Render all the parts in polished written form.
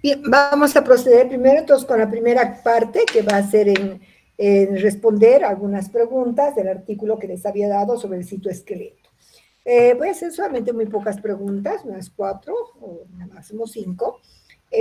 Bien, vamos a proceder primero entonces con la primera parte, que va a ser en responder algunas preguntas del artículo que les había dado sobre el citoesqueleto. Voy a hacer solamente muy pocas preguntas, unas 4 o máximo 5.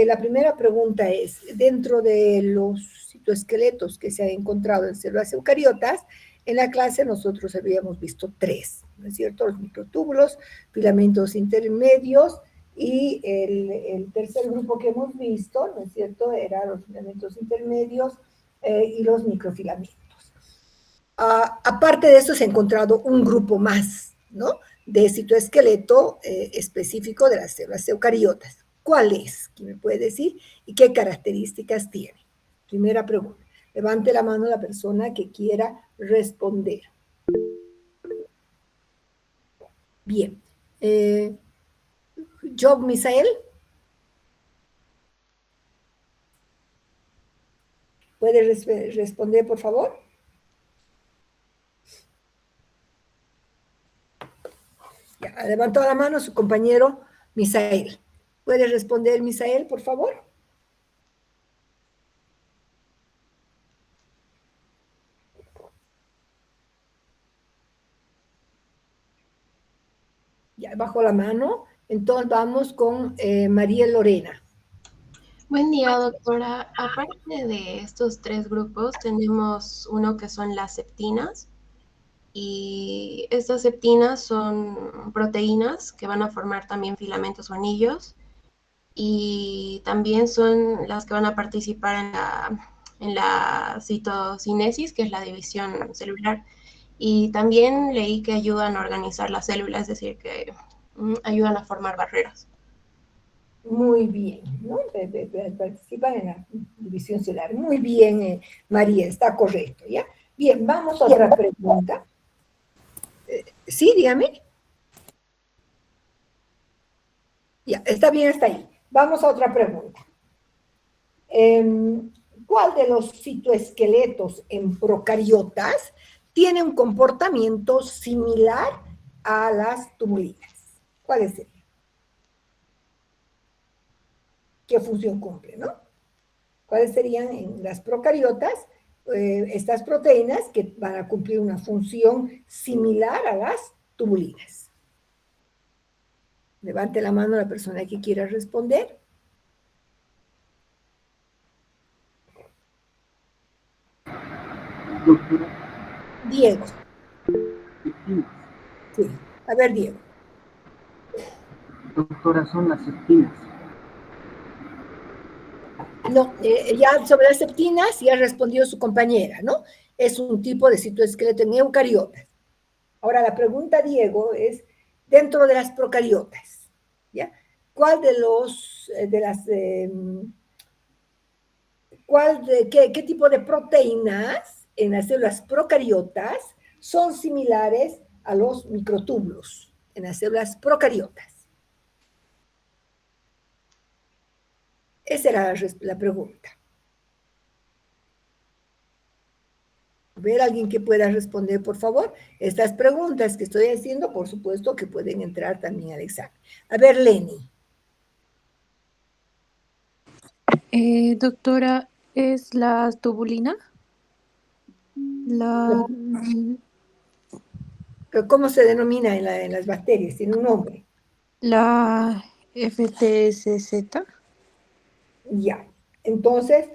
La primera pregunta es, dentro de los citoesqueletos que se han encontrado en células eucariotas, en la clase nosotros habíamos visto 3, ¿no es cierto? Los microtúbulos, filamentos intermedios, y el tercer grupo que hemos visto, ¿no es cierto?, eran los filamentos intermedios y los microfilamentos. Aparte de eso, se ha encontrado un grupo más, ¿no?, de citoesqueleto específico de las células eucariotas. ¿Cuál es? ¿Quién me puede decir? ¿Y qué características tiene? Primera pregunta. Levante la mano la persona que quiera responder. Bien. Job Misael. ¿Puede responder, por favor? Ya, levantó la mano su compañero Misael. ¿Puede responder, Misael, por favor? Ya bajó la mano. Entonces vamos con María Lorena. Buen día, doctora. Aparte de estos 3 grupos, tenemos uno que son las septinas. Y estas septinas son proteínas que van a formar también filamentos o anillos. Y también son las que van a participar en la citocinesis, que es la división celular. Y también leí que ayudan a organizar las células, es decir, que ayudan a formar barreras. Muy bien, ¿no? Participan en la división celular. Muy bien, María, está correcto, ¿ya? Bien, vamos a otra pregunta. Sí, dígame. Ya, está bien, está ahí. Vamos a otra pregunta. ¿Cuál de los citoesqueletos en procariotas tiene un comportamiento similar a las tubulinas? ¿Cuáles serían? ¿Qué función cumple, no? ¿Cuáles serían en las procariotas estas proteínas que van a cumplir una función similar a las tubulinas? Levante la mano la persona que quiera responder. Doctora. Diego. Septinas. Sí. A ver, Diego. Doctora, son las septinas. No, ya sobre las septinas ya respondió su compañera, ¿no? Es un tipo de citoesqueleto en eucariotas. Ahora la pregunta, Diego, es dentro de las procariotas, ¿ya? ¿Cuál de los, qué tipo de proteínas en las células procariotas son similares a los microtúbulos en las células procariotas? Esa era la pregunta. A ver, alguien que pueda responder, por favor. Estas preguntas que estoy haciendo, por supuesto, que pueden entrar también al examen. A ver, Lenny. Doctora, ¿es la tubulina? ¿Cómo se denomina en las bacterias? Tiene un nombre. La FTSZ. Ya. Entonces,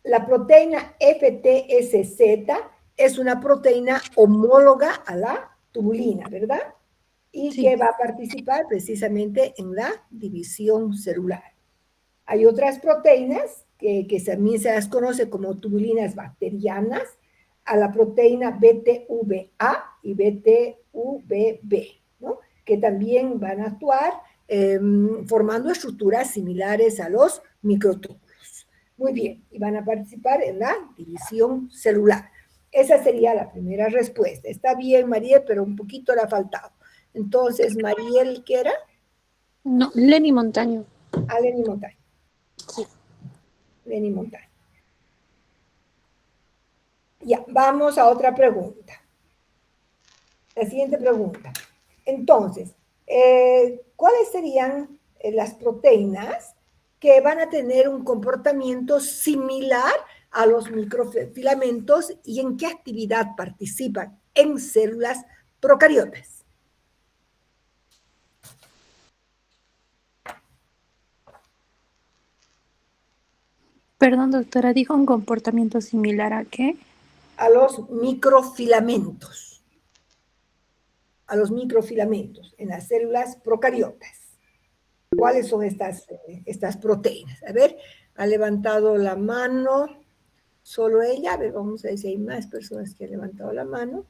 la proteína FTSZ es una proteína homóloga a la tubulina, ¿verdad? Y Sí. que va a participar precisamente en la división celular. Hay otras proteínas que también se las conoce como tubulinas bacterianas, a la proteína BTVA y BTVB, ¿no? Que también van a actuar formando estructuras similares a los microtúbulos. Muy bien, y van a participar en la división celular. Esa sería la primera respuesta. Está bien, Mariel, pero un poquito le ha faltado. Entonces, Mariel, ¿qué era? No, Lenny Montaño. Lenny Montaño. Sí. Lenny Montaño. Ya, vamos a otra pregunta. La siguiente pregunta. Entonces, ¿cuáles serían las proteínas que van a tener un comportamiento similar a los microfilamentos y en qué actividad participan en células procariotas. Perdón, doctora, ¿dijo un comportamiento similar a qué? A los microfilamentos. A los microfilamentos en las células procariotas. ¿Cuáles son estas proteínas? A ver, ha levantado la mano solo ella. A ver, vamos a ver si hay más personas que han levantado la mano.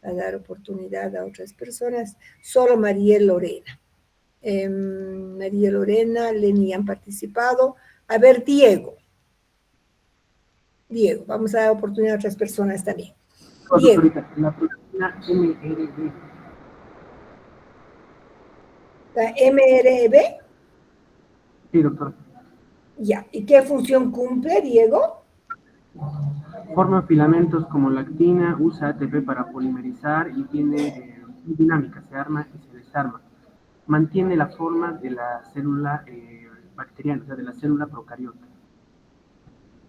A dar oportunidad a otras personas. Solo María Lorena. María Lorena, Leni han participado. A ver, Diego. Diego, vamos a dar oportunidad a otras personas también. Diego. La proteína MRB. La MRB. Sí, doctor. Ya. ¿Y qué función cumple, Diego? Forma filamentos como lactina, usa ATP para polimerizar y tiene dinámica, se arma y se desarma. Mantiene la forma de la célula bacteriana, o sea, de la célula procariota.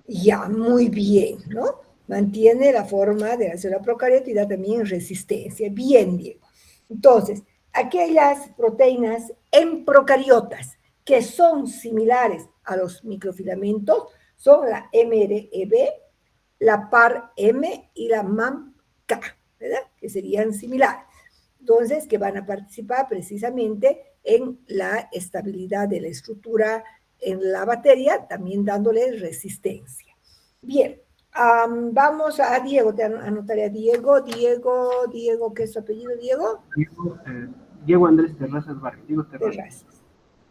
Ya, muy bien, ¿no? Mantiene la forma de la célula procariota y da también resistencia. Bien, Diego. Entonces, aquellas proteínas en procariotas que son similares a los microfilamentos son la MREB, la PAR-M y la MAM-K, ¿verdad? Que serían similares. Entonces, que van a participar precisamente en la estabilidad de la estructura en la bacteria, también dándole resistencia. Bien, vamos a Diego, te anotaré a Diego, ¿qué es su apellido, Diego? Diego Andrés Terrazas Vargas, Diego Terrazas.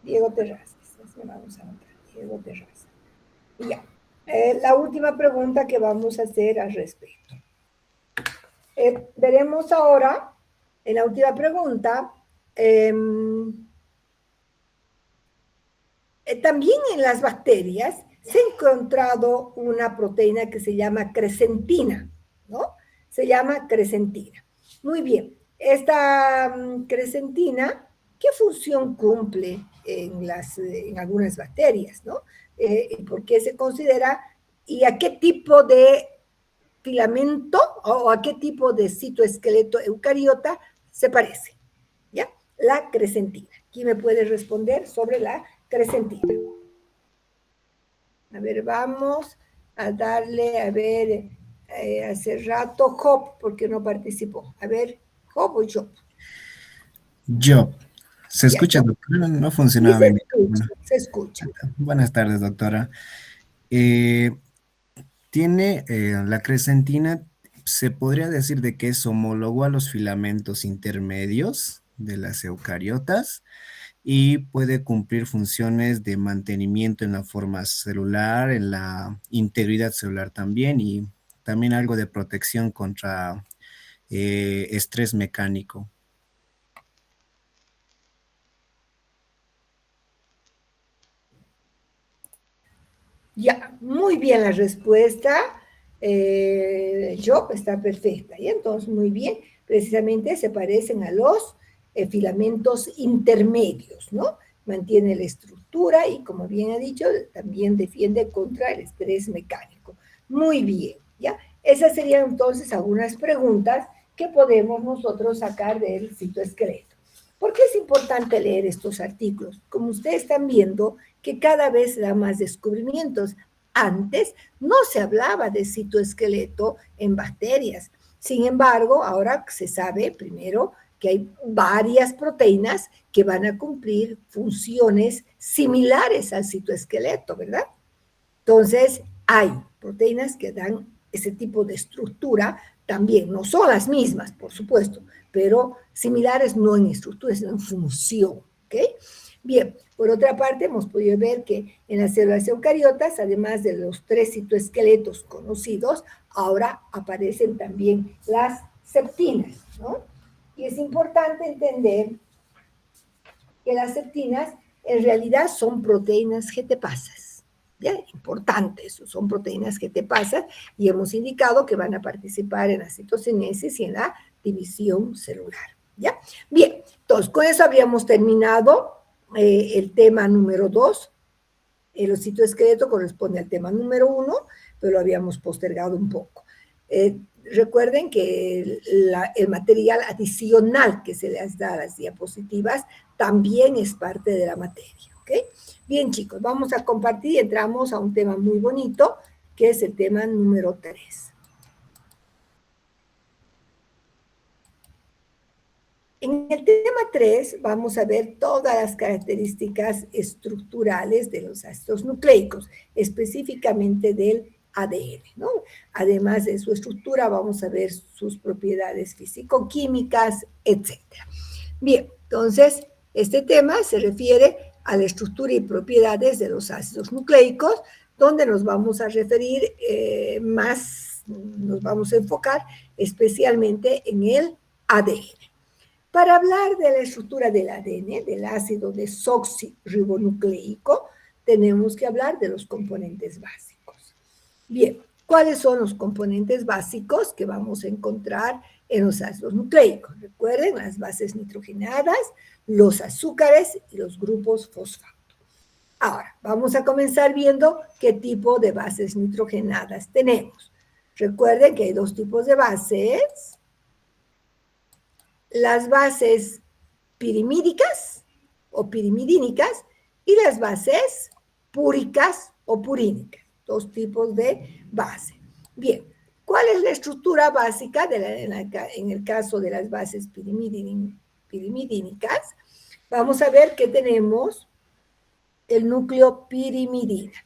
Diego Terrazas, así vamos a anotar, Diego Terrazas. Y ya, la última pregunta que vamos a hacer al respecto. Veremos ahora, en la última pregunta, también en las bacterias se ha encontrado una proteína que se llama crescentina, ¿no? Se llama crescentina. Muy bien, esta crescentina, ¿qué función cumple en algunas bacterias, ¿no? ¿Por qué se considera y a qué tipo de filamento o a qué tipo de citoesqueleto eucariota se parece? ¿Ya? La crescentina. ¿Quién me puede responder sobre la crescentina? A ver, vamos a darle, a ver, hace rato Job, porque no participó. A ver, Job o Job. Job. ¿Se Ya, escucha, Job. doctora? No Sí, funcionaba se bien. escucha, se escucha. Buenas tardes, doctora. Tiene la crescentina, se podría decir de que es homólogo a los filamentos intermedios de las eucariotas y puede cumplir funciones de mantenimiento en la forma celular, en la integridad celular también y también algo de protección contra estrés mecánico. Ya, muy bien la respuesta. Job está perfecta. Y entonces, muy bien, precisamente se parecen a los filamentos intermedios, ¿no? Mantiene la estructura y, como bien ha dicho, también defiende contra el estrés mecánico. Muy bien, ¿ya? Esas serían entonces algunas preguntas que podemos nosotros sacar del citoesqueleto. ¿Por qué es importante leer estos artículos? Como ustedes están viendo, que cada vez da más descubrimientos. Antes no se hablaba de citoesqueleto en bacterias. Sin embargo, ahora se sabe, primero, que hay varias proteínas que van a cumplir funciones similares al citoesqueleto, ¿verdad? Entonces, hay proteínas que dan ese tipo de estructura también. No son las mismas, por supuesto, pero similares no en estructura, sino en función, ¿ok? Bien, por otra parte, hemos podido ver que en las células eucariotas, además de los 3 citoesqueletos conocidos, ahora aparecen también las septinas, ¿no? Y es importante entender que las septinas en realidad son proteínas GT-pasas. ¿Ya? Importante eso, son proteínas GT-pasas y hemos indicado que van a participar en la citocinesis y en la división celular. ¿Ya? Bien, entonces con eso habríamos terminado el tema número 2. El citoesqueleto corresponde al tema número 1, pero lo habíamos postergado un poco. Recuerden que el material adicional que se les da a las diapositivas también es parte de la materia, ¿ok? Bien, chicos, vamos a compartir y entramos a un tema muy bonito, que es el tema número 3. En el tema 3 vamos a ver todas las características estructurales de los ácidos nucleicos, específicamente del ADN, ¿no? Además de su estructura, vamos a ver sus propiedades físico-químicas, etc. Bien, entonces, este tema se refiere a la estructura y propiedades de los ácidos nucleicos, donde nos vamos a referir nos vamos a enfocar especialmente en el ADN. Para hablar de la estructura del ADN, del ácido desoxirribonucleico, tenemos que hablar de los componentes básicos. Bien, ¿cuáles son los componentes básicos que vamos a encontrar en los ácidos nucleicos? Recuerden, las bases nitrogenadas, los azúcares y los grupos fosfato. Ahora, vamos a comenzar viendo qué tipo de bases nitrogenadas tenemos. Recuerden que hay dos tipos de bases. Las bases pirimídicas o pirimidínicas y las bases púricas o purínicas, dos tipos de base. Bien, ¿cuál es la estructura básica en el caso de las bases pirimidínicas? Vamos a ver que tenemos el núcleo pirimidina.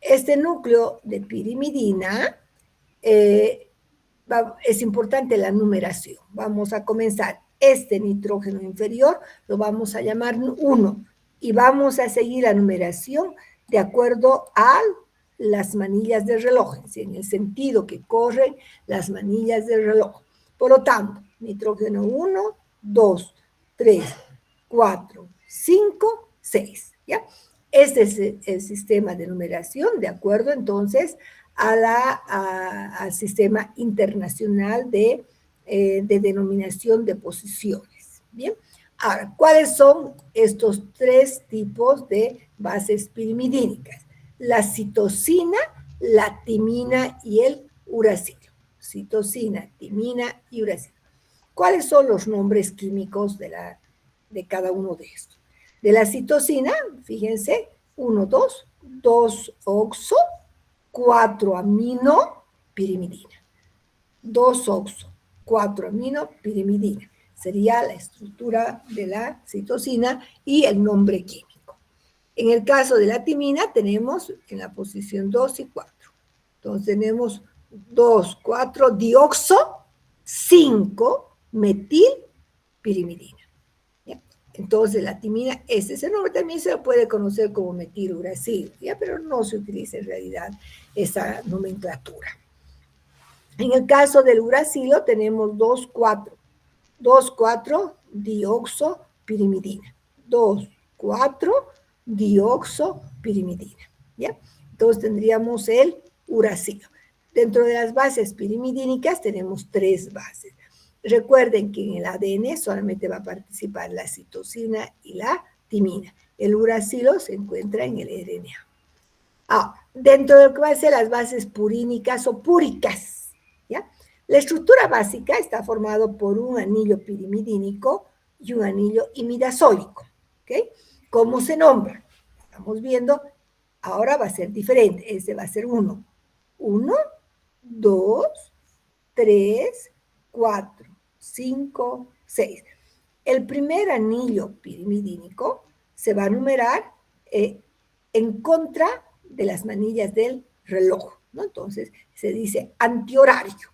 Este núcleo de pirimidina es importante la numeración. Vamos a comenzar. Este nitrógeno inferior lo vamos a llamar 1 y vamos a seguir la numeración de acuerdo a las manillas del reloj, en el sentido que corren las manillas del reloj. Por lo tanto, nitrógeno 1, 2, 3, 4, 5, 6. ¿Ya? Este es el sistema de numeración, de acuerdo entonces al sistema internacional de denominación de posiciones. Bien, ahora, ¿cuáles son estos tres tipos de bases pirimidínicas? La citosina, la timina y el uracilo. Citosina, timina y uracilo. ¿Cuáles son los nombres químicos de cada uno de estos? De la citosina, fíjense, 1, 2, 2-oxo, 4-aminopirimidina. 2-oxo, 4-aminopirimidina. Sería la estructura de la citosina y el nombre químico. En el caso de la timina tenemos en la posición 2 y 4. Entonces tenemos 2, 4, dioxo, 5, metilpirimidina. Entonces, la timina, ese nombre también se lo puede conocer como metiluracilo, ¿ya? Pero no se utiliza en realidad esa nomenclatura. En el caso del uracilo tenemos 2,4, 2,4-dioxopirimidina, 2,4-dioxopirimidina, ¿ya? Entonces tendríamos el uracilo. Dentro de las bases pirimidínicas tenemos 3 bases. Recuerden que en el ADN solamente va a participar la citosina y la timina. El uracilo se encuentra en el RNA. Dentro de lo que va a ser las bases purínicas o púricas, ¿ya? La estructura básica está formada por un anillo pirimidínico y un anillo imidazólico, ¿ok? ¿Cómo se nombra? Estamos viendo, ahora va a ser diferente. Este va a ser 1. 1, 2, 3, 4, 5, 6. El primer anillo pirimidínico se va a numerar en contra de las manillas del reloj, ¿no? Entonces se dice antihorario.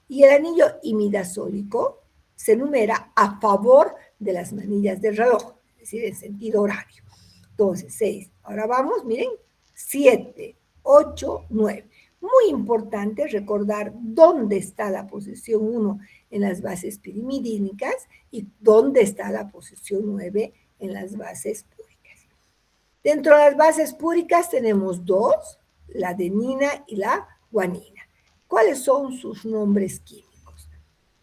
Y el anillo imidazólico se numera a favor de las manillas del reloj, es decir, en sentido horario. Entonces, 6. Ahora vamos, miren, 7, 8, 9. Muy importante recordar dónde está la posición 1 en las bases pirimidínicas y dónde está la posición 9 en las bases púricas. Dentro de las bases púricas tenemos 2, la adenina y la guanina. ¿Cuáles son sus nombres químicos?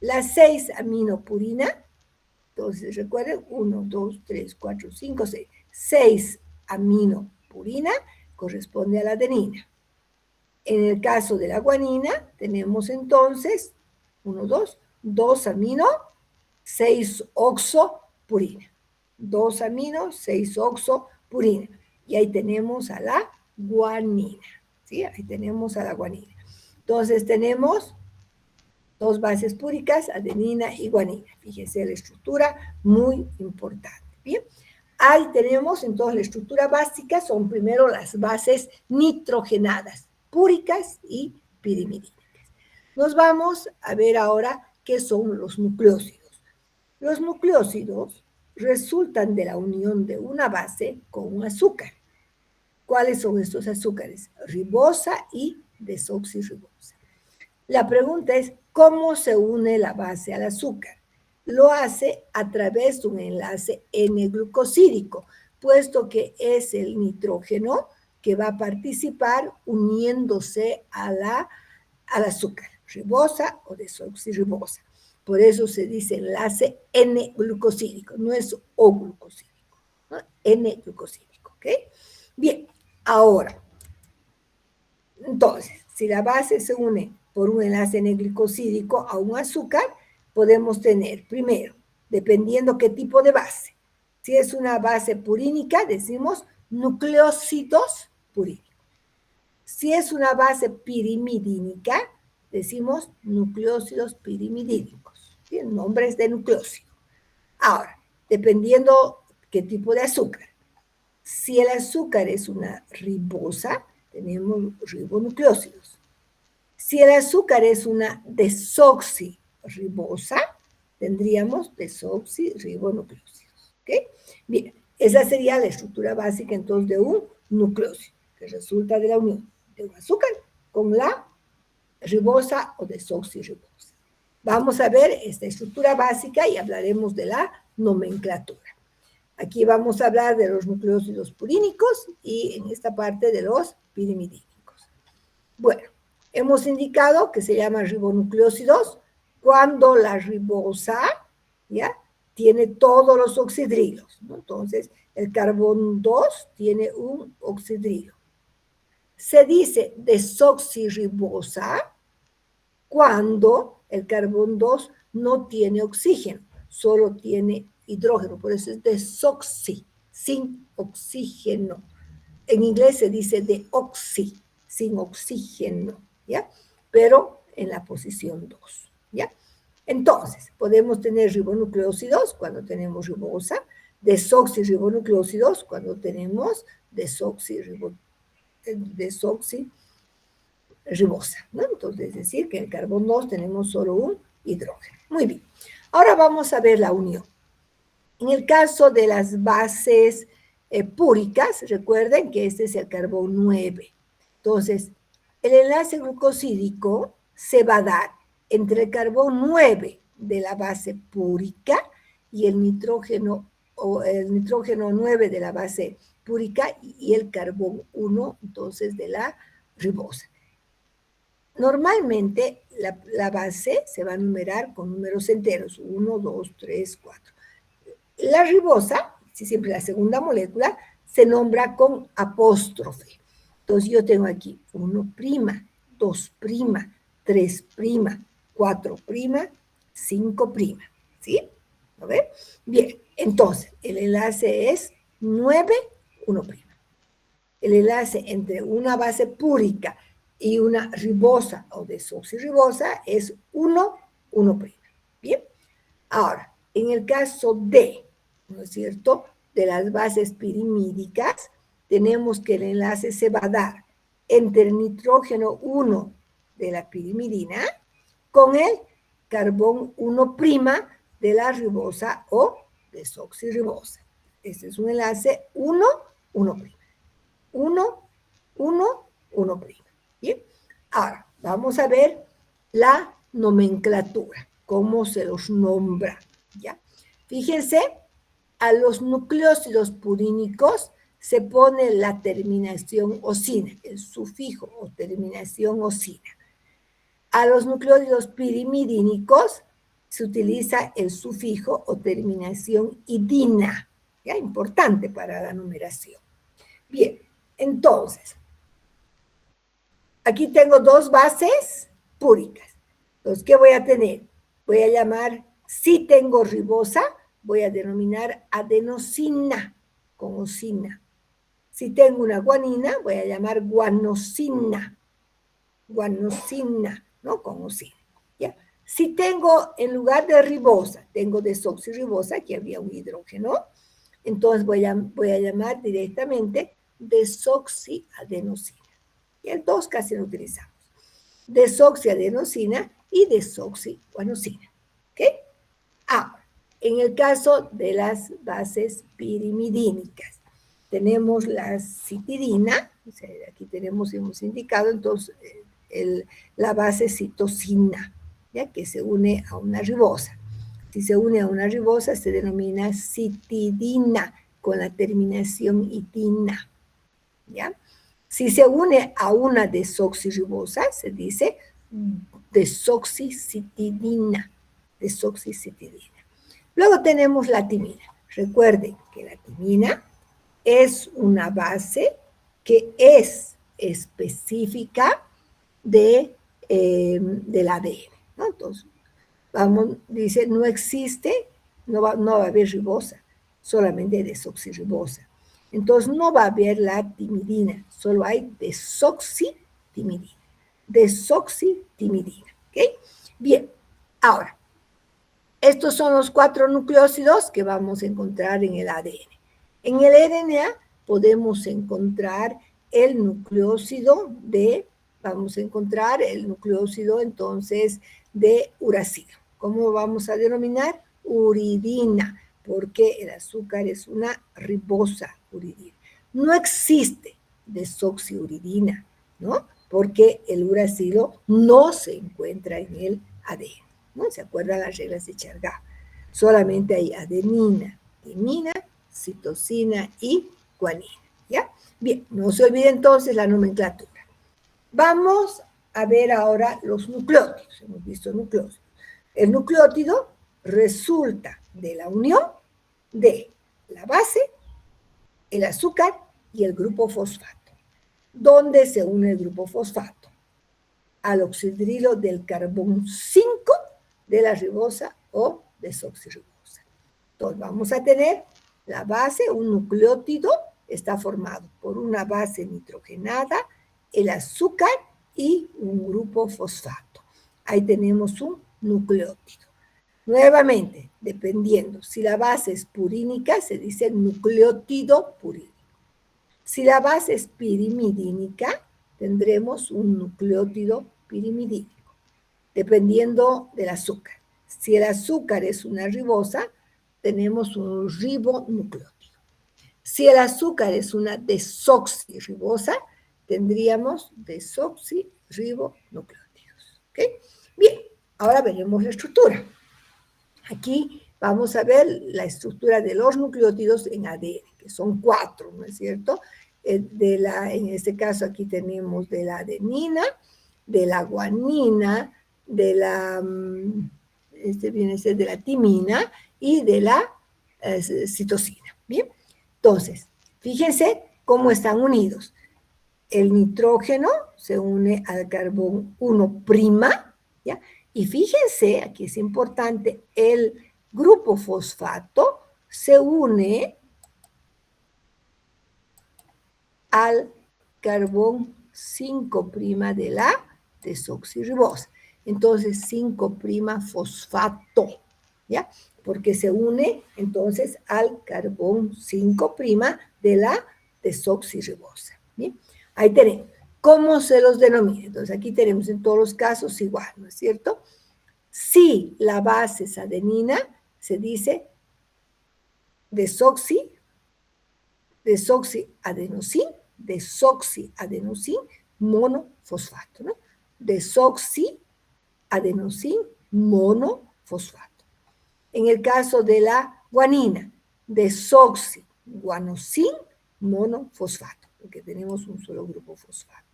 La 6-aminopurina, entonces recuerden, 1, 2, 3, 4, 5, 6. 6-aminopurina purina corresponde a la adenina. En el caso de la guanina, tenemos entonces 2 amino, 6 oxopurina. 2 amino, 6 oxopurina. Y ahí tenemos a la guanina. ¿Sí? Ahí tenemos a la guanina. Entonces tenemos 2 bases púricas, adenina y guanina. Fíjense la estructura, muy importante. Bien. Ahí tenemos entonces la estructura básica, son primero las bases nitrogenadas, púricas y pirimidínicas. Nos vamos a ver ahora qué son los nucleósidos. Los nucleósidos resultan de la unión de una base con un azúcar. ¿Cuáles son estos azúcares? Ribosa y desoxirribosa. La pregunta es, ¿cómo se une la base al azúcar? Lo hace a través de un enlace N-glucosídico, puesto que es el nitrógeno que va a participar uniéndose al azúcar, ribosa o desoxirribosa. Por eso se dice enlace N-glucosídico, no es O-glucosídico, ¿no? N-glucosídico, ¿ok? Bien, ahora, entonces, si la base se une por un enlace N-glicosídico a un azúcar, podemos tener, primero, dependiendo qué tipo de base. Si es una base purínica, decimos nucleósidos purínicos. Si es una base pirimidínica, decimos nucleósidos pirimidínicos. ¿Sí? Nombres de nucleósido. Ahora, dependiendo qué tipo de azúcar. Si el azúcar es una ribosa, tenemos ribonucleósidos. Si el azúcar es una desoxirribosa, tendríamos desoxirribonucleósidos. ¿Ok? Bien, esa sería la estructura básica entonces de un nucleósido, que resulta de la unión de un azúcar con la ribosa o desoxirribosa. Vamos a ver esta estructura básica y hablaremos de la nomenclatura. Aquí vamos a hablar de los nucleósidos purínicos y en esta parte de los pirimidínicos. Bueno, hemos indicado que se llaman ribonucleósidos cuando la ribosa, ¿ya?, tiene todos los oxidrilos, ¿no? Entonces, el carbón 2 tiene un oxidrilo. Se dice desoxirribosa cuando el carbón 2 no tiene oxígeno, solo tiene hidrógeno, por eso es desoxi, sin oxígeno. En inglés se dice deoxi, sin oxígeno, ¿ya? Pero en la posición 2, ¿ya? Entonces, podemos tener ribonucleósidos cuando tenemos ribosa, desoxirribonucleósidos cuando tenemos desoxirribosa, ¿no? Entonces, es decir, que en el carbón 2 tenemos solo un hidrógeno. Muy bien. Ahora vamos a ver la unión. En el caso de las bases púricas, recuerden que este es el carbón 9. Entonces, el enlace glucosídico se va a dar entre el carbón 9 de la base púrica y el nitrógeno 9 de la base púrica y el carbón 1, entonces, de la ribosa. Normalmente, la base se va a numerar con números enteros, 1, 2, 3, 4. La ribosa, si siempre la segunda molécula, se nombra con apóstrofe. Entonces yo tengo aquí 1', 2', 3', 4', 5', ¿sí? ¿Lo ven? Bien, entonces el enlace es 9, 1'. El enlace entre una base púrica y una ribosa o desoxirribosa es 1, 1'. Bien, ahora, en el caso de, ¿no es cierto?, de las bases pirimídicas, tenemos que el enlace se va a dar entre el nitrógeno 1 de la pirimidina con el carbón 1' de la ribosa o desoxirribosa. Este es un enlace 1, 1'. 1, 1, 1'. Bien, ahora vamos a ver la nomenclatura, cómo se los nombra, ¿ya? Fíjense, a los nucleósidos purínicos se pone la terminación osina, el sufijo o terminación osina. A los nucleósidos pirimidínicos se utiliza el sufijo o terminación idina, ¿ya? Importante para la numeración. Bien, Entonces, aquí tengo dos bases púricas. Entonces, ¿qué voy a tener? Voy a llamar, si tengo ribosa, voy a denominar adenosina con osina. Si tengo una guanina, voy a llamar guanosina, ¿no? Con osina. ¿Ya? Si tengo, en lugar de ribosa, tengo desoxirribosa, aquí había un hidrógeno, entonces voy a llamar directamente desoxiadenosina. Y el 2 casi lo utilizamos. Desoxiadenosina y desoxiguanosina. ¿Ok? Ahora, en el caso de las bases pirimidínicas, tenemos la citidina, o sea, aquí hemos indicado entonces la base citosina, ¿ya? Que se une a una ribosa. Si se une a una ribosa se denomina citidina con la terminación itina, ¿ya? Si se une a una desoxirribosa se dice desoxicitidina, Luego tenemos la timina. Recuerden que la timina es una base que es específica del ADN, ¿no? Entonces, dice, no existe, no va a haber ribosa, solamente desoxirribosa. Entonces, no va a haber la timidina, solo hay desoxitimidina. ¿Ok? Bien, ahora, estos son los 4 nucleósidos que vamos a encontrar en el ADN. En el RNA podemos encontrar el nucleósido entonces de uracilo. ¿Cómo vamos a denominar? Uridina, porque el azúcar es una ribosa uridina. No existe desoxiuridina, ¿no? Porque el uracilo no se encuentra en el ADN, ¿no? ¿Se acuerdan las reglas de Chargaff? Solamente hay adenina, timina, citosina y guanina, ¿ya? Bien, no se olvide entonces la nomenclatura. Vamos a ver ahora los nucleótidos. Hemos visto nucleótidos. El nucleótido resulta de la unión de la base, el azúcar y el grupo fosfato. ¿Dónde se une el grupo fosfato? Al oxidrilo del carbón 5 de la ribosa o desoxirribosa. Entonces vamos a tener la base, un nucleótido está formado por una base nitrogenada, el azúcar y un grupo fosfato. Ahí tenemos un nucleótido. Nuevamente, dependiendo, si la base es purínica, se dice nucleótido purínico. Si la base es pirimidínica, tendremos un nucleótido pirimidínico, dependiendo del azúcar. Si el azúcar es una ribosa, tenemos un ribonucleótido. Si el azúcar es una desoxirribosa, tendríamos desoxirribonucleótidos. ¿Ok? Bien, ahora veremos la estructura. Aquí vamos a ver la estructura de los nucleótidos en ADN, que son 4, ¿no es cierto? En este caso aquí tenemos de la adenina, de la guanina, de la, viene a ser de la timina y de la citosina. Bien, entonces, fíjense cómo están unidos. El nitrógeno se une al carbón 1', ¿ya? Y fíjense, aquí es importante, el grupo fosfato se une al carbón 5' de la desoxirribosa. Entonces, 5' fosfato, ¿ya? Porque se une entonces al carbón 5' de la desoxirribosa. ¿Bien? Ahí tenemos. ¿Cómo se los denomina? Entonces, aquí tenemos en todos los casos igual, ¿no es cierto? Si la base es adenina, se dice desoxiadenosin monofosfato, ¿no? Desoxiadenosin monofosfato. En el caso de la guanina, desoxiguanosin monofosfato, porque tenemos un solo grupo fosfato.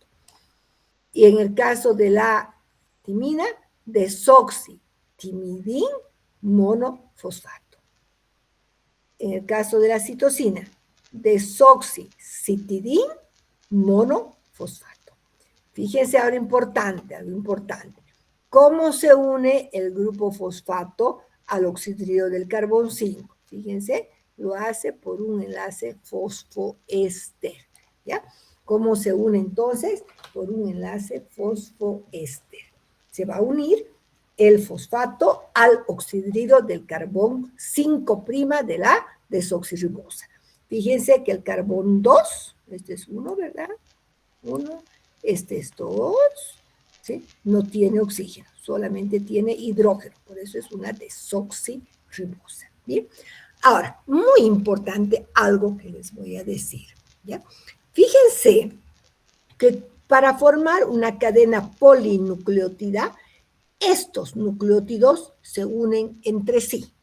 Y en el caso de la timina, desoxitimidin monofosfato. En el caso de la citosina, desoxicitidin monofosfato. Fíjense ahora algo importante. ¿Cómo se une el grupo fosfato al oxidrio del carbón 5? Fíjense, lo hace por un enlace fosfoéster, ¿ya? ¿Cómo se une entonces? Por un enlace fosfoéster. Se va a unir el fosfato al oxidrio del carbón 5' de la desoxirribosa. Fíjense que el carbón 2, este es 1, ¿verdad? 1, este es 2, ¿sí? No tiene oxígeno, solamente tiene hidrógeno, por eso es una desoxirribosa. ¿Bien? Ahora, muy importante algo que les voy a decir, ¿ya? Fíjense que para formar una cadena polinucleótida, estos nucleótidos se unen entre sí,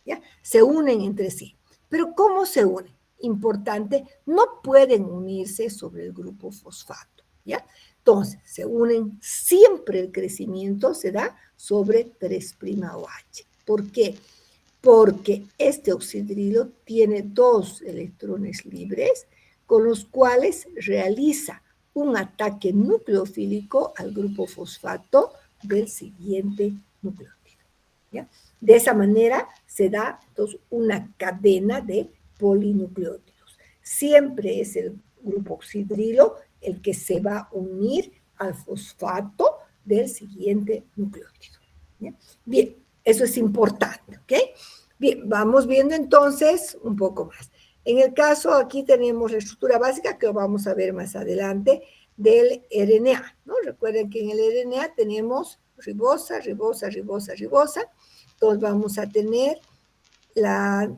¿ya? Se unen entre sí. Pero ¿cómo se unen? Importante, no pueden unirse sobre el grupo fosfato, ¿ya? Entonces, se unen, siempre el crecimiento se da sobre 3'OH. ¿Por qué? Porque este oxidrilo tiene 2 electrones libres con los cuales realiza un ataque nucleofílico al grupo fosfato del siguiente nucleótido, ¿ya? De esa manera se da entonces una cadena de polinucleótidos. Siempre es el grupo oxidrilo el que se va a unir al fosfato del siguiente nucleótido, ¿ya? Bien, eso es importante, ¿ok? Bien, vamos viendo entonces un poco más. En el caso, aquí tenemos la estructura básica que vamos a ver más adelante del RNA, ¿no? Recuerden que en el RNA tenemos ribosa, ribosa, ribosa, ribosa. Entonces vamos a tener la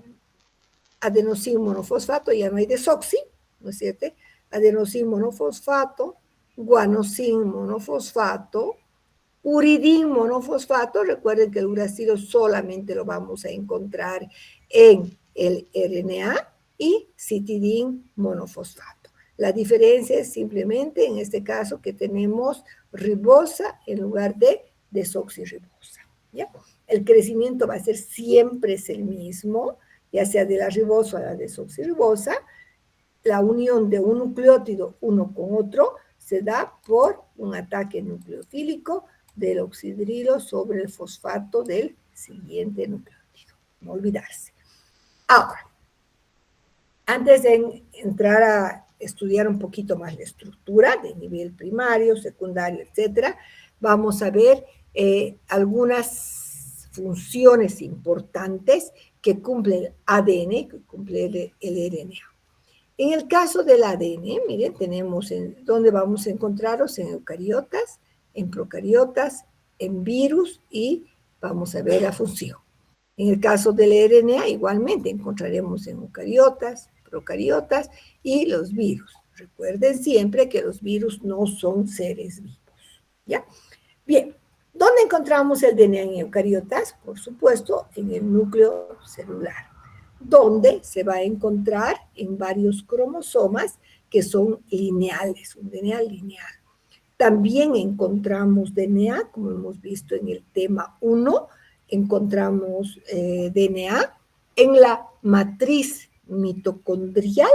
adenosín monofosfato, ya no hay desoxi, ¿no es cierto? Adenosín monofosfato, guanosín monofosfato, uridín monofosfato. Recuerden que el uracilo solamente lo vamos a encontrar en el RNA, y citidín monofosfato. La diferencia es simplemente en este caso que tenemos ribosa en lugar de desoxirribosa, ¿ya? El crecimiento va a ser siempre es el mismo, ya sea de la ribosa a la desoxirribosa. La unión de un nucleótido uno con otro se da por un ataque nucleofílico del oxidrilo sobre el fosfato del siguiente nucleótido. No olvidarse. Ahora, antes de entrar a estudiar un poquito más la estructura de nivel primario, secundario, etcétera, vamos a ver algunas funciones importantes que cumple el ADN, que cumple el RNA. En el caso del ADN, miren, tenemos dónde vamos a encontrarlos: en eucariotas, en procariotas, en virus, y vamos a ver la función. En el caso del RNA, igualmente encontraremos en eucariotas, procariotas y los virus. Recuerden siempre que los virus no son seres vivos, ¿ya? Bien, ¿dónde encontramos el DNA en eucariotas? Por supuesto, en el núcleo celular, donde se va a encontrar en varios cromosomas que son lineales, un DNA lineal. También encontramos DNA, como hemos visto en el tema 1, encontramos DNA en la matriz mitocondrial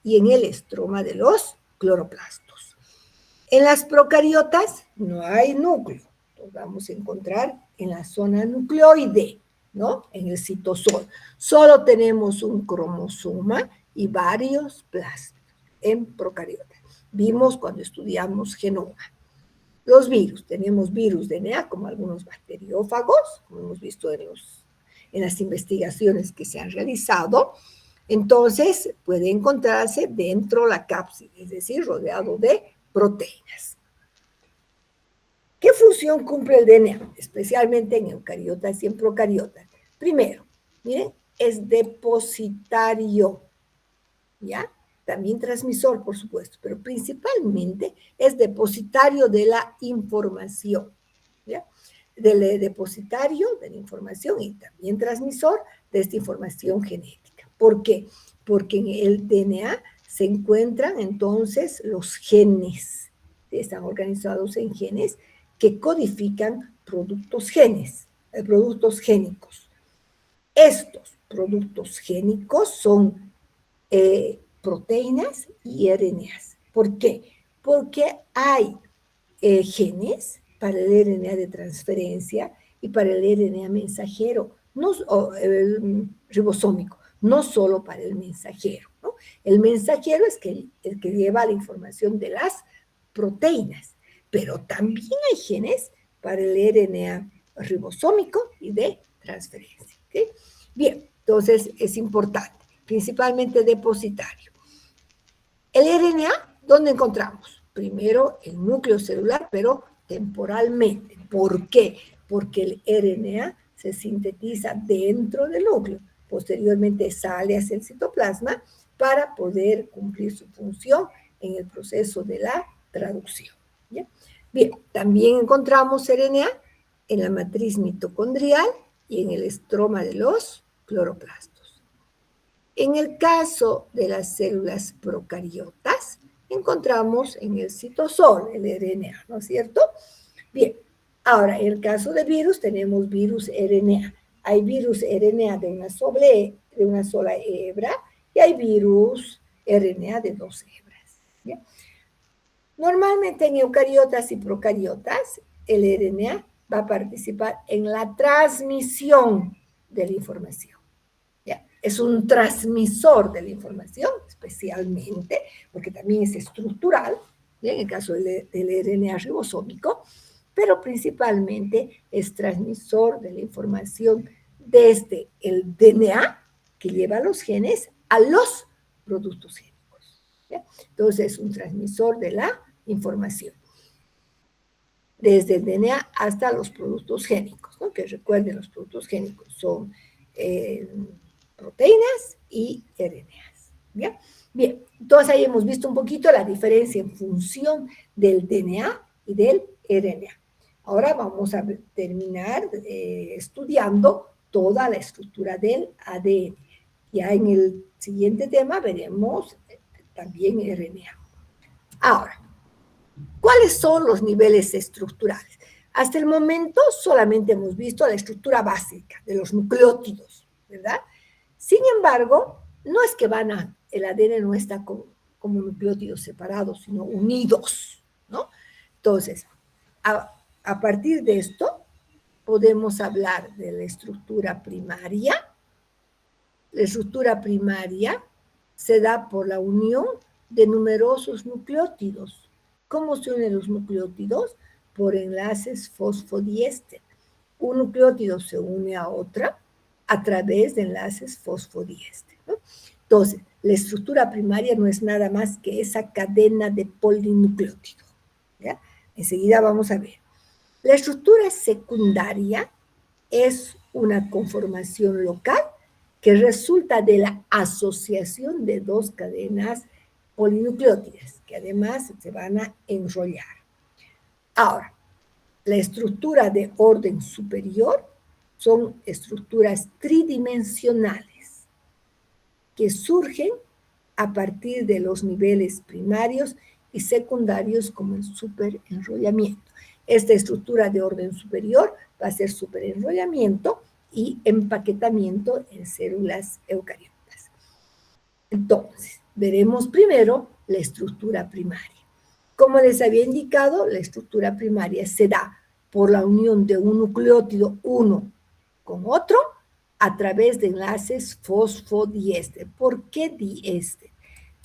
y en el estroma de los cloroplastos. En las procariotas no hay núcleo, lo vamos a encontrar en la zona nucleoide, ¿no? En el citosol. Solo tenemos un cromosoma y varios plásmidos en procariotas. Vimos cuando estudiamos genoma. Los virus, tenemos virus DNA como algunos bacteriófagos, como hemos visto en las investigaciones que se han realizado. Entonces puede encontrarse dentro de la cápside, es decir, rodeado de proteínas. ¿Qué función cumple el DNA? Especialmente en eucariotas y en procariotas. Primero, miren, es depositario, ¿ya? También transmisor, por supuesto, pero principalmente es depositario de la información, ¿ya? Del depositario de la información y también transmisor de esta información genética. ¿Por qué? Porque en el DNA se encuentran entonces los genes, están organizados en genes que codifican productos génicos. Estos productos génicos son proteínas y RNAs. ¿Por qué? Porque hay genes para el RNA de transferencia y para el RNA mensajero, no, el ribosómico, no solo para el mensajero, ¿no? El mensajero es el que lleva la información de las proteínas, pero también hay genes para el RNA ribosómico y de transferencia. ¿Okay? Bien, entonces es importante, principalmente depositario. El RNA, ¿dónde encontramos? Primero el núcleo celular, pero temporalmente. ¿Por qué? Porque el RNA se sintetiza dentro del núcleo. Posteriormente sale hacia el citoplasma para poder cumplir su función en el proceso de la traducción. ¿Ya? Bien, también encontramos RNA en la matriz mitocondrial y en el estroma de los cloroplastos. En el caso de las células procariotas, encontramos en el citosol el RNA, ¿no es cierto? Bien, ahora, en el caso de virus, tenemos virus RNA. Hay virus RNA de una sola hebra y hay virus RNA de 2 hebras. ¿Ya? Normalmente en eucariotas y procariotas, el RNA va a participar en la transmisión de la información. ¿Ya? Es un transmisor de la información, especialmente, porque también es estructural, ¿ya? En el caso del RNA ribosómico, pero principalmente es transmisor de la información desde el DNA, que lleva los genes, a los productos génicos. ¿Ya? Entonces, es un transmisor de la información, desde el DNA hasta los productos génicos, ¿no? Que recuerden, los productos génicos son proteínas y RNAs. ¿Ya? Bien, entonces ahí hemos visto un poquito la diferencia en función del DNA y del RNA. Ahora vamos a terminar estudiando toda la estructura del ADN. Ya en el siguiente tema veremos también RNA. Ahora, ¿cuáles son los niveles estructurales? Hasta el momento solamente hemos visto la estructura básica de los nucleótidos, ¿verdad? Sin embargo, no es que el ADN no está como nucleótidos separados, sino unidos, ¿no? Entonces, a partir de esto, podemos hablar de la estructura primaria. La estructura primaria se da por la unión de numerosos nucleótidos. ¿Cómo se unen los nucleótidos? Por enlaces fosfodiéster. Un nucleótido se une a otra a través de enlaces fosfodiéster, ¿no? Entonces, la estructura primaria no es nada más que esa cadena de polinucleótidos. ¿Ya? Enseguida vamos a ver. La estructura secundaria es una conformación local que resulta de la asociación de dos cadenas polinucleótidas, que además se van a enrollar. Ahora, la estructura de orden superior son estructuras tridimensionales que surgen a partir de los niveles primarios y secundarios como el superenrollamiento. Esta estructura de orden superior va a ser superenrollamiento y empaquetamiento en células eucariotas. Entonces, veremos primero la estructura primaria. Como les había indicado, la estructura primaria se da por la unión de un nucleótido uno con otro a través de enlaces fosfodiéster. ¿Por qué diéster?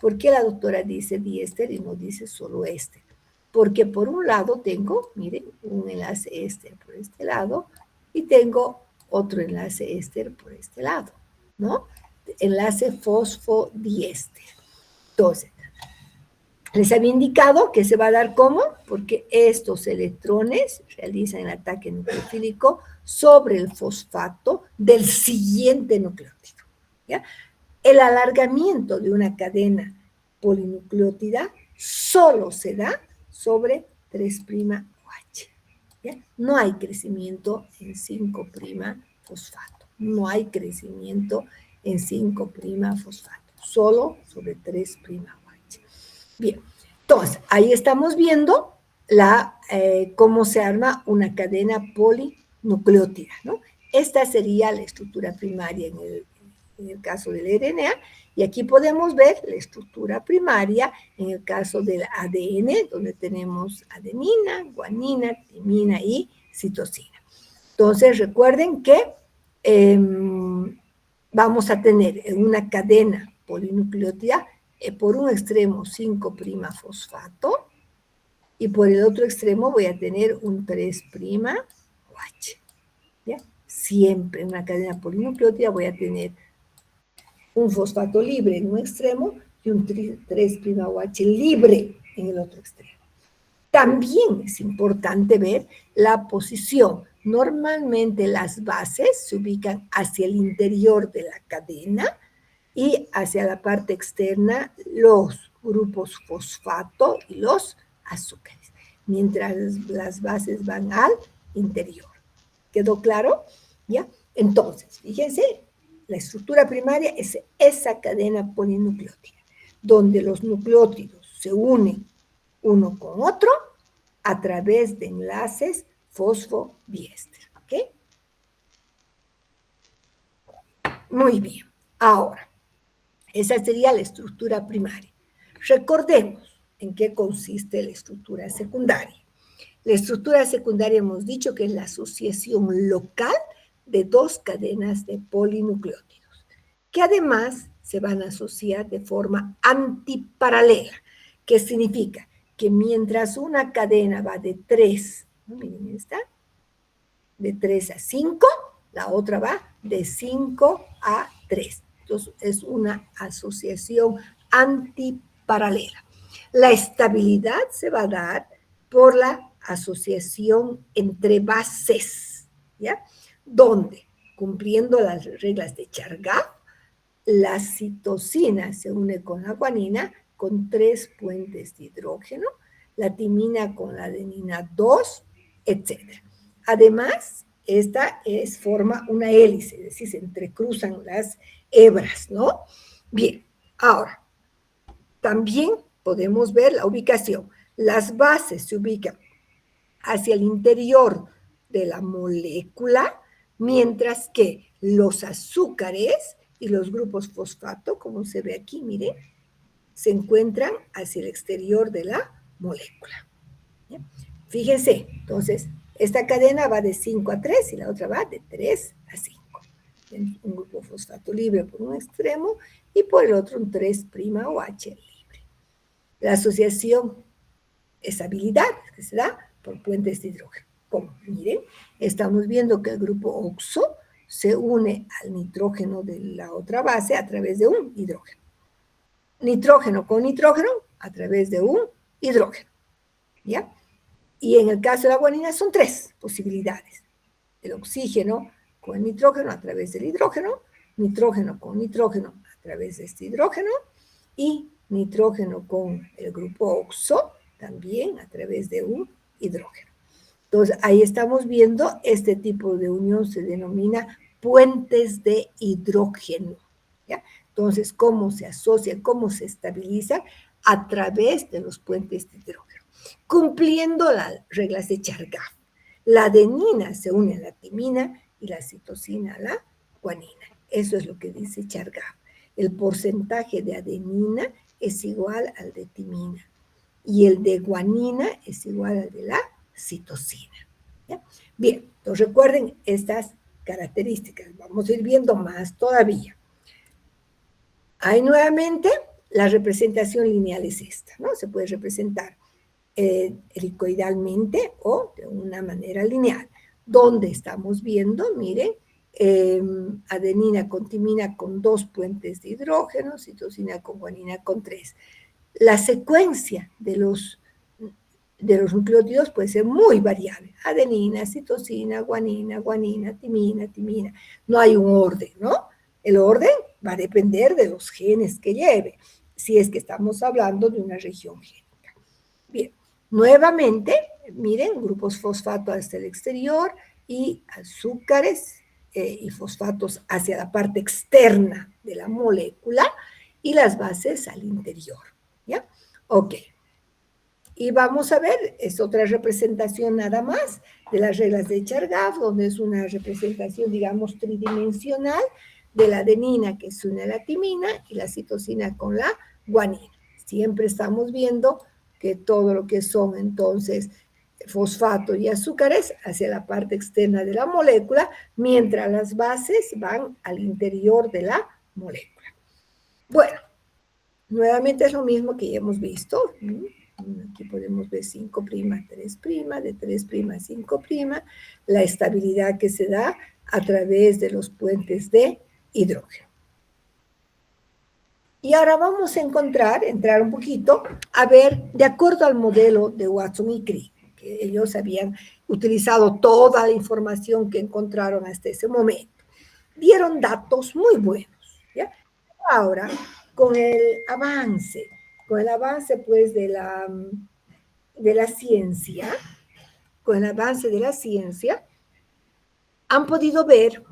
¿Por qué la doctora dice diéster y no dice solo éster? Porque por un lado tengo, miren, un enlace éster por este lado y tengo otro enlace éster por este lado, ¿no? Enlace fosfodiéster. Entonces, les había indicado que se va a dar ¿cómo? Porque estos electrones realizan el ataque nucleofílico sobre el fosfato del siguiente nucleótido. ¿Ya? El alargamiento de una cadena polinucleótida solo se da sobre 3' OH. ¿Ya? No hay crecimiento en 5' fosfato. No hay crecimiento en 5' fosfato. Solo sobre 3' OH. Bien, entonces, ahí estamos viendo cómo se arma una cadena polinucleótida, ¿no? Esta sería la estructura primaria en en el caso del RNA, y aquí podemos ver la estructura primaria en el caso del ADN, donde tenemos adenina, guanina, timina y citosina. Entonces, recuerden que vamos a tener en una cadena polinucleótida por un extremo 5' fosfato y por el otro extremo voy a tener un 3' OH. ¿Ya? Siempre en una cadena polinucleótida voy a tener un fosfato libre en un extremo y un 3' OH libre en el otro extremo. También es importante ver la posición. Normalmente las bases se ubican hacia el interior de la cadena y hacia la parte externa los grupos fosfato y los azúcares, mientras las bases van al interior. ¿Quedó claro? ¿Ya? Entonces, fíjense, la estructura primaria es esa cadena polinucleótida, donde los nucleótidos se unen uno con otro a través de enlaces fosfodiéster. ¿Ok? Muy bien. Ahora, esa sería la estructura primaria. Recordemos en qué consiste la estructura secundaria. La estructura secundaria hemos dicho que es la asociación local de dos cadenas de polinucleótidos, que además se van a asociar de forma antiparalela, que significa que mientras una cadena va de 3, ¿no? Miren esta, de 3 a 5, la otra va de 5 a 3. Entonces es una asociación antiparalela. La estabilidad se va a dar por la asociación entre bases, ¿ya? Donde, cumpliendo las reglas de Chargaff, la citosina se une con la guanina con 3 puentes de hidrógeno, la timina con la adenina 2, etc. Además, esta forma una hélice, es decir, se entrecruzan las hebras, ¿no? Bien, ahora, también podemos ver la ubicación. Las bases se ubican hacia el interior de la molécula, mientras que los azúcares y los grupos fosfato, como se ve aquí, miren, se encuentran hacia el exterior de la molécula. ¿Ya? Fíjense, entonces, esta cadena va de 5 a 3 y la otra va de 3 a 5. Un grupo fosfato libre por un extremo y por el otro un 3' OH libre. La asociación es habilidad que se da por puentes de hidrógeno. Como miren, estamos viendo que el grupo oxo se une al nitrógeno de la otra base a través de un hidrógeno. Nitrógeno con nitrógeno a través de un hidrógeno. ¿Ya? Y en el caso de la guanina son 3 posibilidades. El oxígeno con el nitrógeno a través del hidrógeno, nitrógeno con nitrógeno a través de este hidrógeno y nitrógeno con el grupo oxo también a través de un hidrógeno. Entonces, ahí estamos viendo este tipo de unión se denomina puentes de hidrógeno. ¿Ya? Entonces, ¿cómo se asocia, cómo se estabiliza? A través de los puentes de hidrógeno. Cumpliendo las reglas de Chargaff. La adenina se une a la timina y la citosina a la guanina. Eso es lo que dice Chargaff. El porcentaje de adenina es igual al de timina y el de guanina es igual al de la citosina. ¿Ya? Bien, entonces recuerden estas características. Vamos a ir viendo más todavía. Ahí nuevamente la representación lineal es esta, ¿no? Se puede representar helicoidalmente o de una manera lineal, donde estamos viendo, miren, adenina con timina con 2 puentes de hidrógeno, citosina con guanina con 3. La secuencia de los nucleótidos puede ser muy variable. Adenina, citosina, guanina, guanina, timina, timina. No hay un orden, ¿no? El orden va a depender de los genes que lleve, si es que estamos hablando de una región génica. Bien, nuevamente, miren, grupos fosfato hacia el exterior y azúcares y fosfatos hacia la parte externa de la molécula y las bases al interior. ¿Ya? Ok. Y vamos a ver, es otra representación nada más de las reglas de Chargaff, donde es una representación, digamos, tridimensional, de la adenina que se une a la timina y la citosina con la guanina. Siempre estamos viendo que todo lo que son entonces fosfatos y azúcares hacia la parte externa de la molécula, mientras las bases van al interior de la molécula. Bueno, nuevamente es lo mismo que ya hemos visto. Aquí podemos ver 5', 3', de 3' a 5', la estabilidad que se da a través de los puentes de hidrógeno. Y ahora vamos a entrar un poquito, a ver, de acuerdo al modelo de Watson y Crick, que ellos habían utilizado toda la información que encontraron hasta ese momento. Dieron datos muy buenos, ¿ya? Ahora, con el avance pues de la ciencia, han podido ver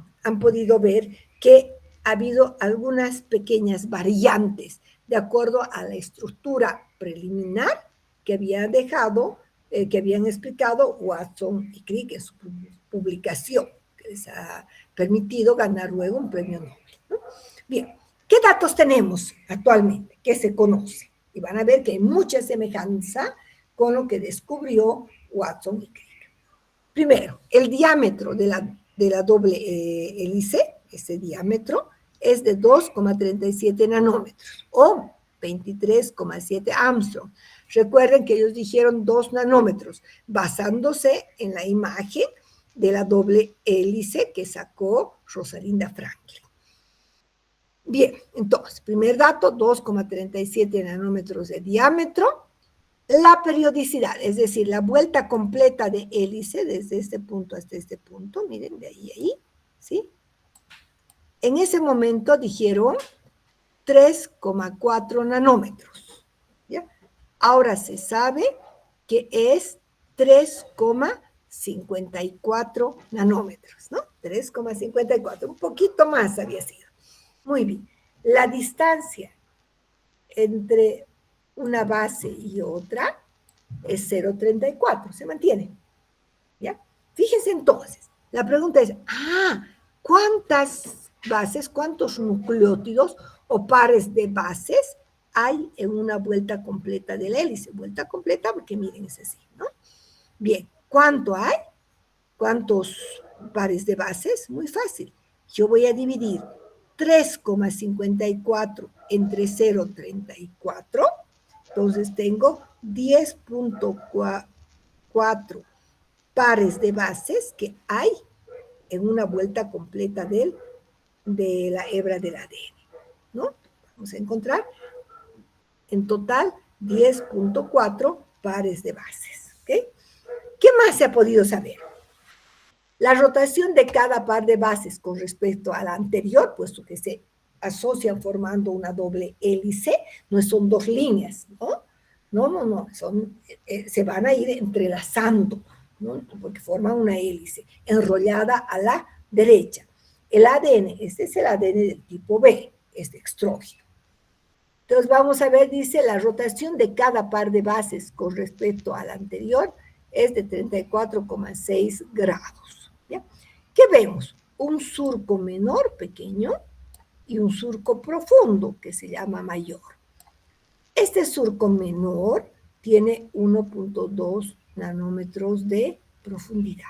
que ha habido algunas pequeñas variantes de acuerdo a la estructura preliminar que habían dejado, que habían explicado Watson y Crick en su publicación, que les ha permitido ganar luego un premio Nobel, ¿no? Bien, ¿qué datos tenemos actualmente? ¿Qué se conoce? Y van a ver que hay mucha semejanza con lo que descubrió Watson y Crick. Primero, el diámetro de la doble hélice, ese diámetro, es de 2,37 nanómetros o 23,7 Armstrong. Recuerden que ellos dijeron 2 nanómetros, basándose en la imagen de la doble hélice que sacó Rosalind Franklin. Bien, entonces, primer dato, 2,37 nanómetros de diámetro. La periodicidad, es decir, la vuelta completa de hélice desde este punto hasta este punto, miren, de ahí a ahí, ¿sí? En ese momento dijeron 3,4 nanómetros, ¿ya? Ahora se sabe que es 3,54 nanómetros, ¿no? 3,54, un poquito más había sido. Muy bien. La distancia entre una base y otra es 0,34, se mantiene, ¿ya? Fíjense entonces, la pregunta es, ¿cuántas bases, cuántos nucleótidos o pares de bases hay en una vuelta completa de la hélice? Vuelta completa porque miren, es así, ¿no? Bien, ¿cuánto hay? ¿Cuántos pares de bases? Muy fácil. Yo voy a dividir 3,54 entre 0,34, entonces tengo 10,4 pares de bases que hay en una vuelta completa de la hebra del ADN, ¿no? Vamos a encontrar en total 10,4 pares de bases, ¿ok? ¿Qué más se ha podido saber? La rotación de cada par de bases con respecto a la anterior, puesto que se asocian formando una doble hélice, no son dos líneas, ¿no? No, se van a ir entrelazando, ¿no? Porque forman una hélice enrollada a la derecha. El ADN, este es el ADN del tipo B, es de estrógeno. Entonces vamos a ver, dice, la rotación de cada par de bases con respecto a la anterior es de 34,6 grados. ¿Ya? ¿Qué vemos? Un surco menor, pequeño, y un surco profundo, que se llama mayor. Este surco menor tiene 1,2 nanómetros de profundidad.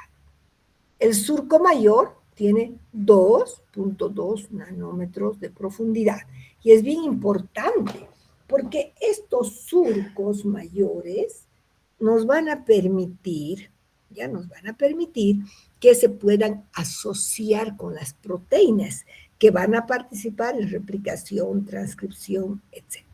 El surco mayor tiene 2,2 nanómetros de profundidad. Y es bien importante, porque estos surcos mayores nos van a permitir que se puedan asociar con las proteínas que van a participar en replicación, transcripción, etc.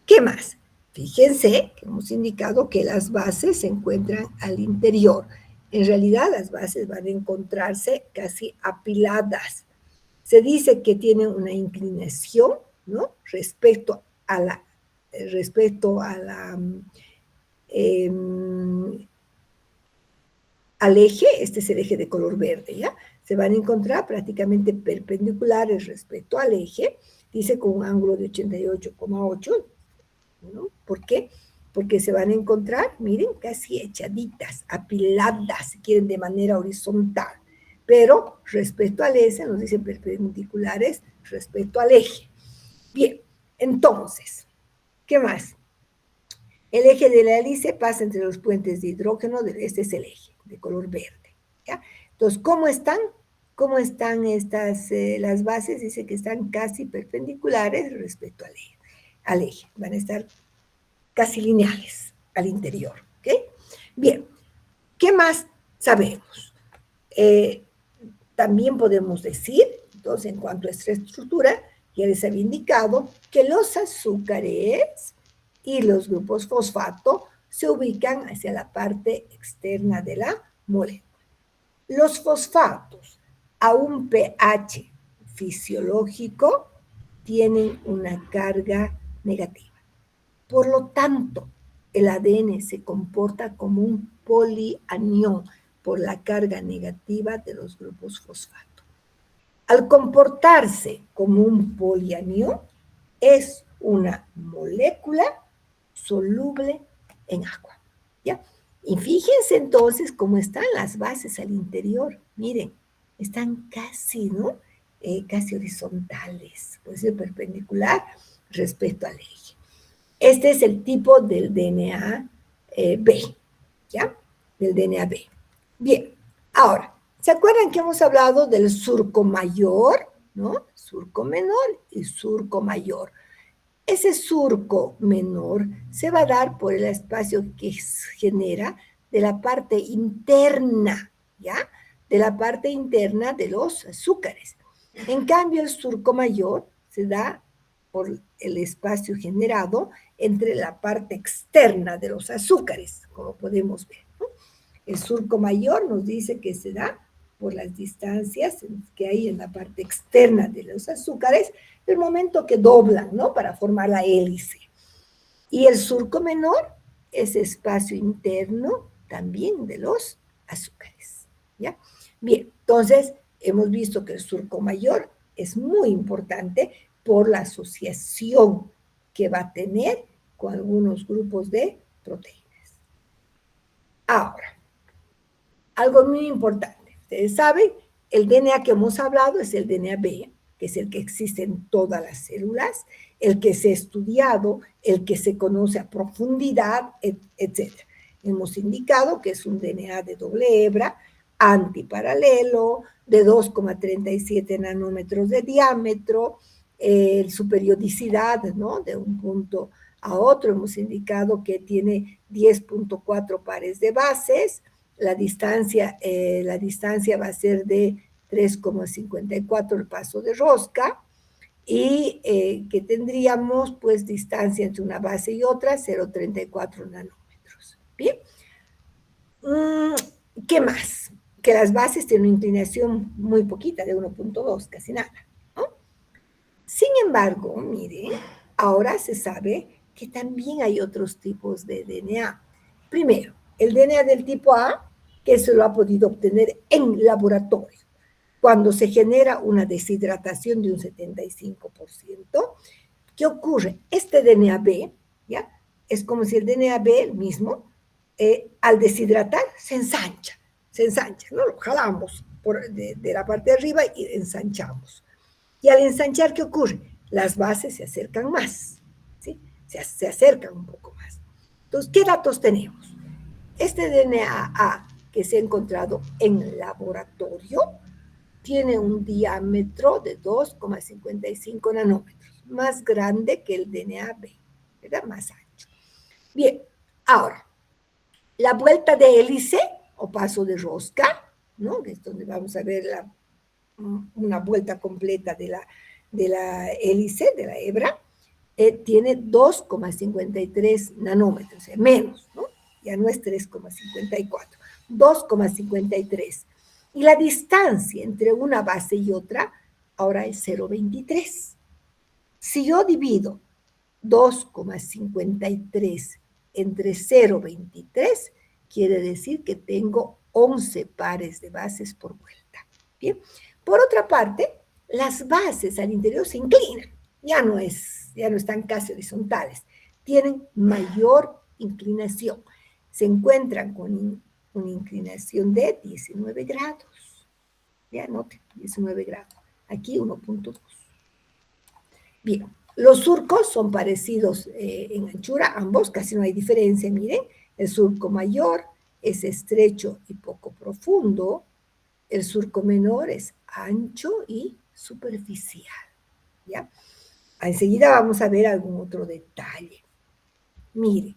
¿Qué más? Fíjense que hemos indicado que las bases se encuentran al interior. En realidad las bases van a encontrarse casi apiladas. Se dice que tienen una inclinación, ¿no? Respecto al eje, este es el eje de color verde, ¿ya? Se van a encontrar prácticamente perpendiculares respecto al eje, dice con un ángulo de 88,8, ¿no? ¿Por qué? Porque se van a encontrar, miren, casi echaditas, apiladas, si quieren, de manera horizontal. pero respecto al S nos dicen perpendiculares respecto al eje. Bien, entonces, ¿qué más? El eje de la hélice pasa entre los puentes de hidrógeno, este es el eje, de color verde, ¿ya? Entonces, ¿cómo están? ¿Cómo están estas, las bases? Dice que están casi perpendiculares respecto al eje. Van a estar casi lineales al interior, ¿ok? Bien, ¿qué más sabemos? También podemos decir, entonces, en cuanto a esta estructura, ya les había indicado que los azúcares y los grupos fosfato se ubican hacia la parte externa de la molécula. Los fosfatos a un pH fisiológico tienen una carga negativa. Por lo tanto, el ADN se comporta como un polianión por la carga negativa de los grupos fosfato. Al comportarse como un polianión, es una molécula soluble en agua, ¿ya? Y fíjense entonces cómo están las bases al interior. Miren, están casi, ¿no? Casi horizontales, puede ser perpendicular respecto al eje. Este es el tipo del DNA B, ¿ya? Del DNA B. Bien, ahora, ¿se acuerdan que hemos hablado del surco mayor, ¿no? Surco menor y surco mayor. Ese surco menor se va a dar por el espacio que genera de la parte interna, ¿ya? De la parte interna de los azúcares. En cambio, el surco mayor se da por el espacio generado entre la parte externa de los azúcares, como podemos ver, ¿no? El surco mayor nos dice que se da por las distancias que hay en la parte externa de los azúcares, el momento que doblan, ¿no? Para formar la hélice. Y el surco menor es espacio interno también de los azúcares, ¿ya? Bien, entonces hemos visto que el surco mayor es muy importante por la asociación que va a tener con algunos grupos de proteínas. Ahora, algo muy importante. Ustedes saben, el DNA que hemos hablado es el DNA B, que es el que existe en todas las células, el que se ha estudiado, el que se conoce a profundidad, etc. Hemos indicado que es un DNA de doble hebra, antiparalelo, de 2,37 nanómetros de diámetro, su periodicidad, ¿no? De un punto a otro, hemos indicado que tiene 10.4 pares de bases, la distancia va a ser de 3,54 el paso de rosca, y que tendríamos pues distancia entre una base y otra, 0,34 nanómetros. Bien. ¿Qué más? Que las bases tienen una inclinación muy poquita, de 1,2, casi nada, ¿no? Sin embargo, miren, ahora se sabe que también hay otros tipos de DNA. Primero, el DNA del tipo A, que se lo ha podido obtener en laboratorio, cuando se genera una deshidratación de un 75%. ¿Qué ocurre? Este DNA B, ¿ya? Es como si el DNA B, el mismo, al deshidratar, se ensancha, ¿no? Lo jalamos de la parte de arriba y ensanchamos. Y al ensanchar, ¿qué ocurre? Las bases se acercan más, ¿sí? Se acercan un poco más. Entonces, ¿qué datos tenemos? Este DNA que se ha encontrado en laboratorio tiene un diámetro de 2,55 nanómetros, más grande que el DNA B, ¿verdad? Más ancho. Bien, ahora, la vuelta de hélice o paso de rosca, ¿no? Que es donde vamos a ver una vuelta completa de la hélice, de la hebra, tiene 2,53 nanómetros, menos, ¿no? Ya no es 3,54, 2,53. Y la distancia entre una base y otra ahora es 0,23. Si yo divido 2,53 entre 0,23, quiere decir que tengo 11 pares de bases por vuelta. Bien. Por otra parte, las bases al interior se inclinan, ya no están casi horizontales, tienen mayor inclinación, se encuentran con una inclinación de 19 grados. Ya noten, 19 grados. Aquí 1.2. Bien, los surcos son parecidos en anchura, ambos, casi no hay diferencia, miren. El surco mayor es estrecho y poco profundo. El surco menor es ancho y superficial, ¿ya? Enseguida vamos a ver algún otro detalle. Mire,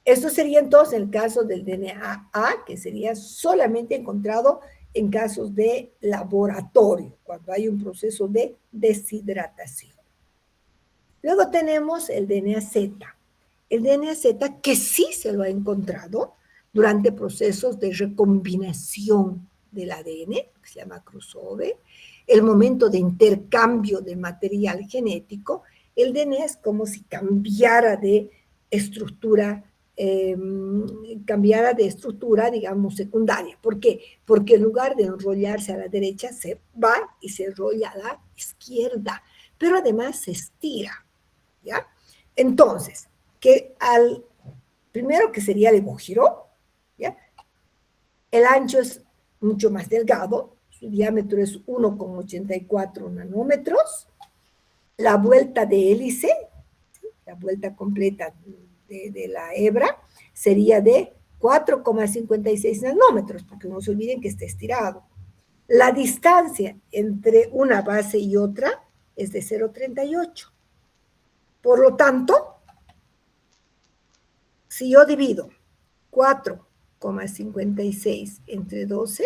esto sería entonces el caso del DNA-A, que sería solamente encontrado en casos de laboratorio, cuando hay un proceso de deshidratación. Luego tenemos el DNA-Z. El DNA-Z que sí se lo ha encontrado durante procesos de recombinación del ADN, que se llama crossover, el momento de intercambio de material genético. El DNA es como si cambiara de estructura, digamos, secundaria. ¿Por qué? Porque en lugar de enrollarse a la derecha, se va y se enrolla a la izquierda, pero además se estira, ¿ya? Entonces, primero que sería el hemógiro, ¿ya? El ancho es mucho más delgado, su diámetro es 1,84 nanómetros, la vuelta de hélice, ¿sí? La vuelta completa de la hebra sería de 4,56 nanómetros, porque no se olviden que está estirado. La distancia entre una base y otra es de 0,38. Por lo tanto, si yo divido 4,56 entre 12,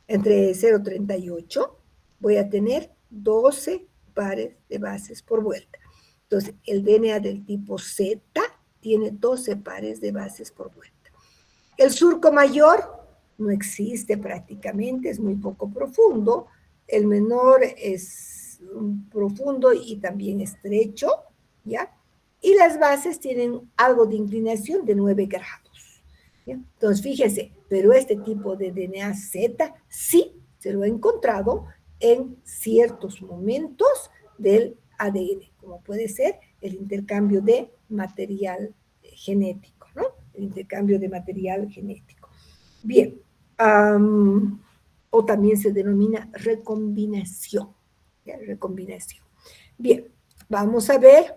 entre 0,38, voy a tener 12 pares de bases por vuelta. Entonces, el DNA del tipo Z tiene 12 pares de bases por vuelta. El surco mayor no existe prácticamente, es muy poco profundo. El menor es profundo y también estrecho, ¿ya? Y las bases tienen algo de inclinación de 9 grados. ¿Ya? Entonces, fíjense, pero este tipo de DNA Z sí se lo ha encontrado en ciertos momentos del ADN, como puede ser el intercambio de material genético, ¿no? El intercambio de material genético. Bien, o también se denomina recombinación, ¿ya? Recombinación. Bien, vamos a ver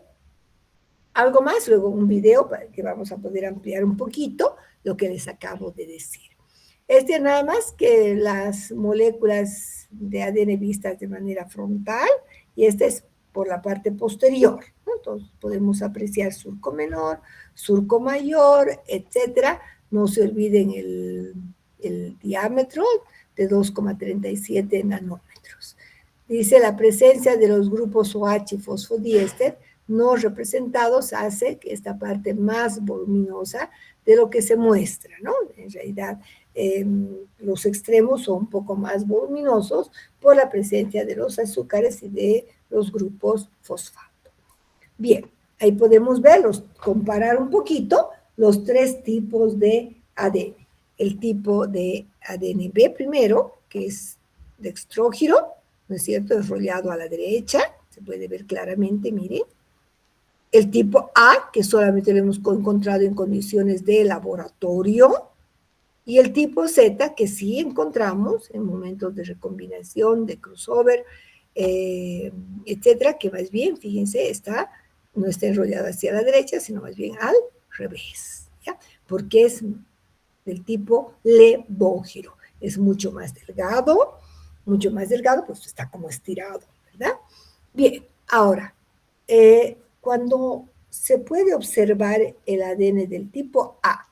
algo más, luego un video para que vamos a poder ampliar un poquito lo que les acabo de decir. Este nada más que las moléculas de ADN vistas de manera frontal, y este es por la parte posterior, ¿no? Entonces podemos apreciar surco menor, surco mayor, etcétera. No se olviden el diámetro de 2,37 nanómetros. Dice, la presencia de los grupos OH y fosfodiéster no representados hace que esta parte más voluminosa de lo que se muestra, ¿no? En realidad, los extremos son un poco más voluminosos por la presencia de los azúcares y de los grupos fosfato. Bien, ahí podemos verlos, comparar un poquito los tres tipos de ADN. El tipo de ADN B primero, que es dextrógiro, ¿no es cierto?, enrollado a la derecha, se puede ver claramente, miren. El tipo A, que solamente lo hemos encontrado en condiciones de laboratorio, y el tipo Z, que sí encontramos en momentos de recombinación, de crossover, etcétera, que más bien, fíjense, no está enrollado hacia la derecha, sino más bien al revés, ¿ya? Porque es del tipo levógiro, es mucho más delgado, pues está como estirado, ¿verdad? Bien, ahora, cuando se puede observar el ADN del tipo A,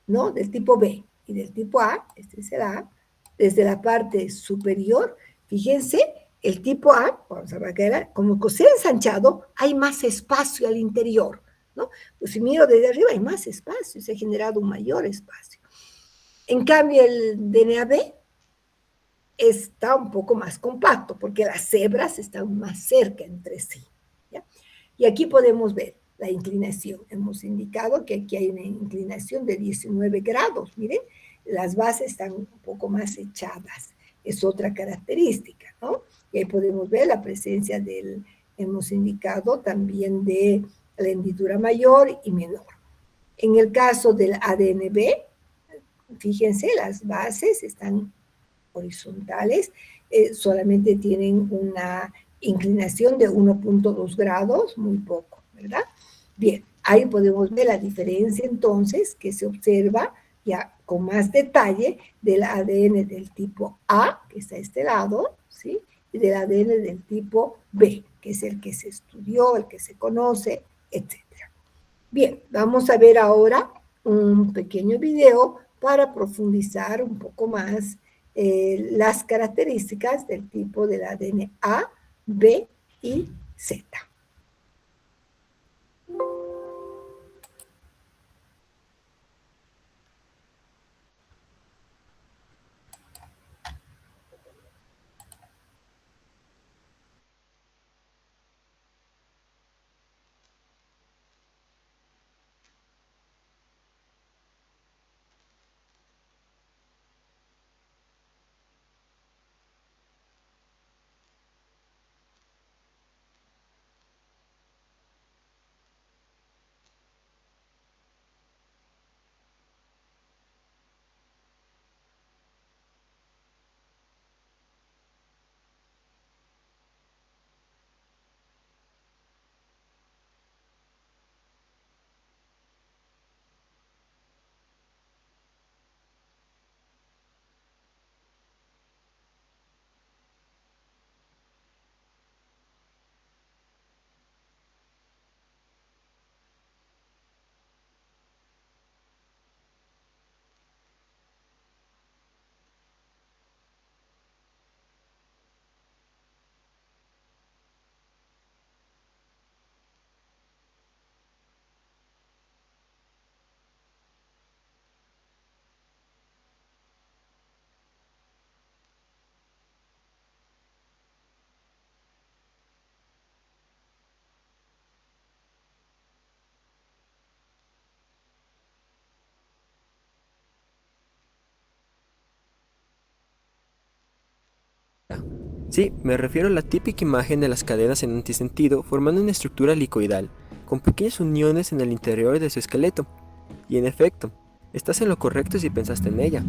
¿no? Del tipo B y del tipo A, este es el A, desde la parte superior, fíjense, el tipo A, vamos a ver que era, como que se ha ensanchado, hay más espacio al interior, ¿no? Pues si miro desde arriba hay más espacio, se ha generado un mayor espacio. En cambio, el DNA B está un poco más compacto, porque las hebras están más cerca entre sí, ¿ya? Y aquí podemos ver la inclinación. Hemos indicado que aquí hay una inclinación de 19 grados. Miren, las bases están un poco más echadas. Es otra característica, ¿no? Y ahí podemos ver la presencia hemos indicado también de la hendidura mayor y menor. En el caso del ADN-B, fíjense, las bases están horizontales solamente tienen una inclinación de 1.2 grados, muy poco, ¿verdad? Bien, ahí podemos ver la diferencia entonces que se observa ya con más detalle del ADN del tipo A, que está a este lado, ¿sí? Y del ADN del tipo B, que es el que se estudió, el que se conoce, etc. Bien, vamos a ver ahora un pequeño video para profundizar un poco más las características del tipo del ADN A, B y Z. Sí, me refiero a la típica imagen de las cadenas en antisentido formando una estructura helicoidal, con pequeñas uniones en el interior de su esqueleto. Y en efecto, estás en lo correcto si pensaste en ella.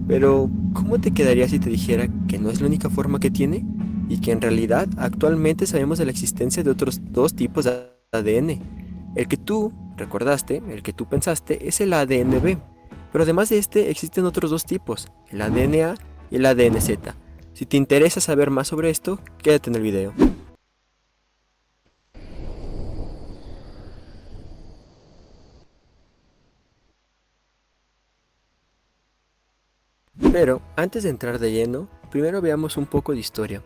Pero, ¿cómo te quedaría si te dijera que no es la única forma que tiene? Y que en realidad actualmente sabemos de la existencia de otros dos tipos de ADN. El que tú recordaste, el que tú pensaste, es el ADN-B. Pero además de este existen otros dos tipos, el ADN-A y el ADN-Z. Si te interesa saber más sobre esto, quédate en el video. Pero, antes de entrar de lleno, primero veamos un poco de historia.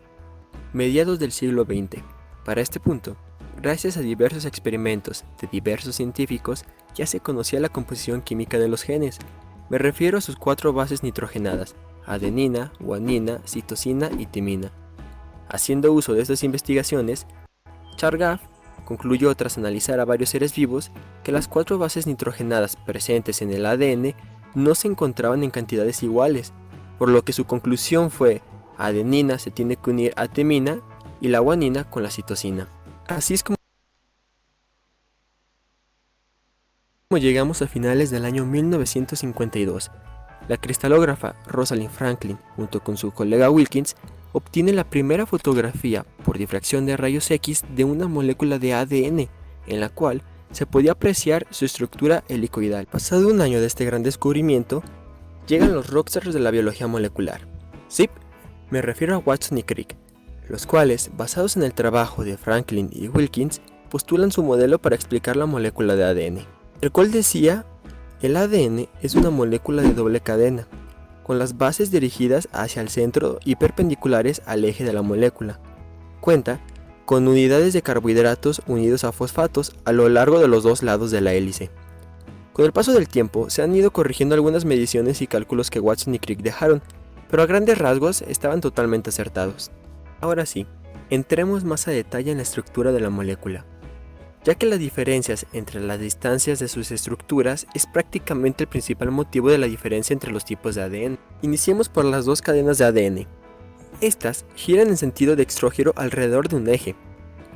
Mediados del siglo XX. Para este punto, gracias a diversos experimentos de diversos científicos, ya se conocía la composición química de los genes. Me refiero a sus 4 bases nitrogenadas, adenina, guanina, citosina y timina. Haciendo uso de estas investigaciones, Chargaff concluyó tras analizar a varios seres vivos que las 4 bases nitrogenadas presentes en el ADN no se encontraban en cantidades iguales, por lo que su conclusión fue: adenina se tiene que unir a timina y la guanina con la citosina. Así es como llegamos a finales del año 1952. La cristalógrafa Rosalind Franklin, junto con su colega Wilkins, obtiene la primera fotografía por difracción de rayos X de una molécula de ADN, en la cual se podía apreciar su estructura helicoidal. Pasado un año de este gran descubrimiento, llegan los rockstars de la biología molecular. Sí, me refiero a Watson y Crick, los cuales, basados en el trabajo de Franklin y Wilkins, postulan su modelo para explicar la molécula de ADN, el cual decía: el ADN es una molécula de doble cadena, con las bases dirigidas hacia el centro y perpendiculares al eje de la molécula. Cuenta con unidades de carbohidratos unidos a fosfatos a lo largo de los 2 lados de la hélice. Con el paso del tiempo se han ido corrigiendo algunas mediciones y cálculos que Watson y Crick dejaron, pero a grandes rasgos estaban totalmente acertados. Ahora sí, entremos más a detalle en la estructura de la molécula, ya que las diferencias entre las distancias de sus estructuras es prácticamente el principal motivo de la diferencia entre los tipos de ADN. Iniciemos por las 2 cadenas de ADN. Estas giran en sentido dextrógeno alrededor de un eje.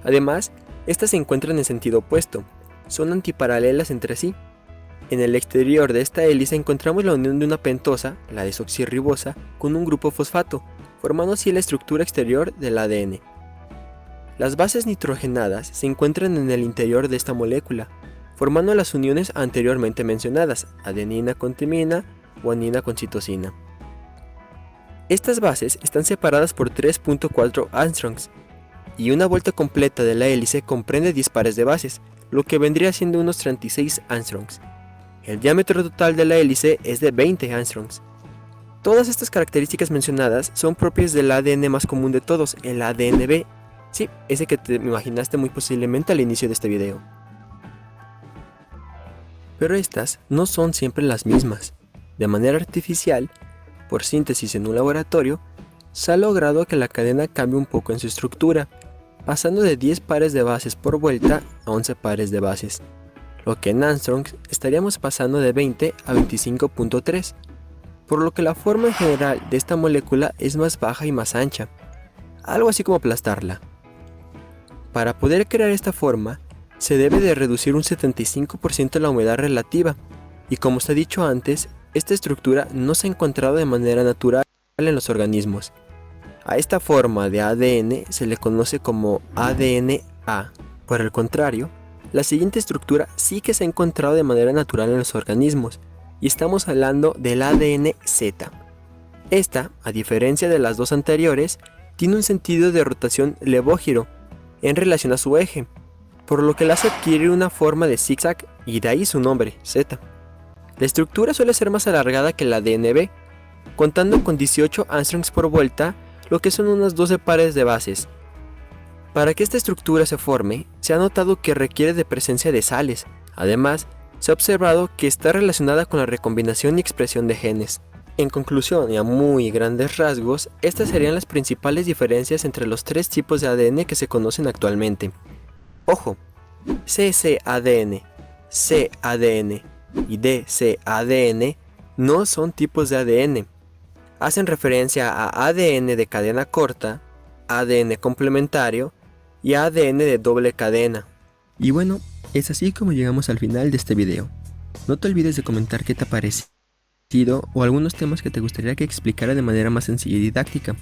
Además, estas se encuentran en sentido opuesto, son antiparalelas entre sí. En el exterior de esta hélice encontramos la unión de una pentosa, la desoxirribosa, con un grupo fosfato, formando así la estructura exterior del ADN. Las bases nitrogenadas se encuentran en el interior de esta molécula, formando las uniones anteriormente mencionadas, adenina con timina, guanina con citosina. Estas bases están separadas por 3.4 angstroms, y una vuelta completa de la hélice comprende 10 pares de bases, lo que vendría siendo unos 36 angstroms. El diámetro total de la hélice es de 20 angstroms. Todas estas características mencionadas son propias del ADN más común de todos, el ADNB. Sí, ese que te imaginaste muy posiblemente al inicio de este video. Pero estas no son siempre las mismas. De manera artificial, por síntesis en un laboratorio, se ha logrado que la cadena cambie un poco en su estructura, pasando de 10 pares de bases por vuelta a 11 pares de bases, lo que en angstroms estaríamos pasando de 20 a 25.3, por lo que la forma en general de esta molécula es más baja y más ancha, algo así como aplastarla. Para poder crear esta forma, se debe de reducir un 75% la humedad relativa, y como se ha dicho antes, esta estructura no se ha encontrado de manera natural en los organismos. A esta forma de ADN se le conoce como ADNA. Por el contrario, la siguiente estructura sí que se ha encontrado de manera natural en los organismos, y estamos hablando del ADN-Z. Esta, a diferencia de las dos anteriores, tiene un sentido de rotación levógiro en relación a su eje, por lo que la hace adquirir una forma de zigzag y de ahí su nombre, Z. La estructura suele ser más alargada que la DNB, contando con 18 angstroms por vuelta, lo que son unos 12 pares de bases. Para que esta estructura se forme, se ha notado que requiere de presencia de sales. Además, se ha observado que está relacionada con la recombinación y expresión de genes. En conclusión y a muy grandes rasgos, estas serían las principales diferencias entre los tres tipos de ADN que se conocen actualmente. Ojo, ccADN, cADN y dcADN no son tipos de ADN. Hacen referencia a ADN de cadena corta, ADN complementario y ADN de doble cadena. Y bueno, es así como llegamos al final de este video. No te olvides de comentar qué te ha parecido o algunos temas que te gustaría que explicara de manera más sencilla y didáctica.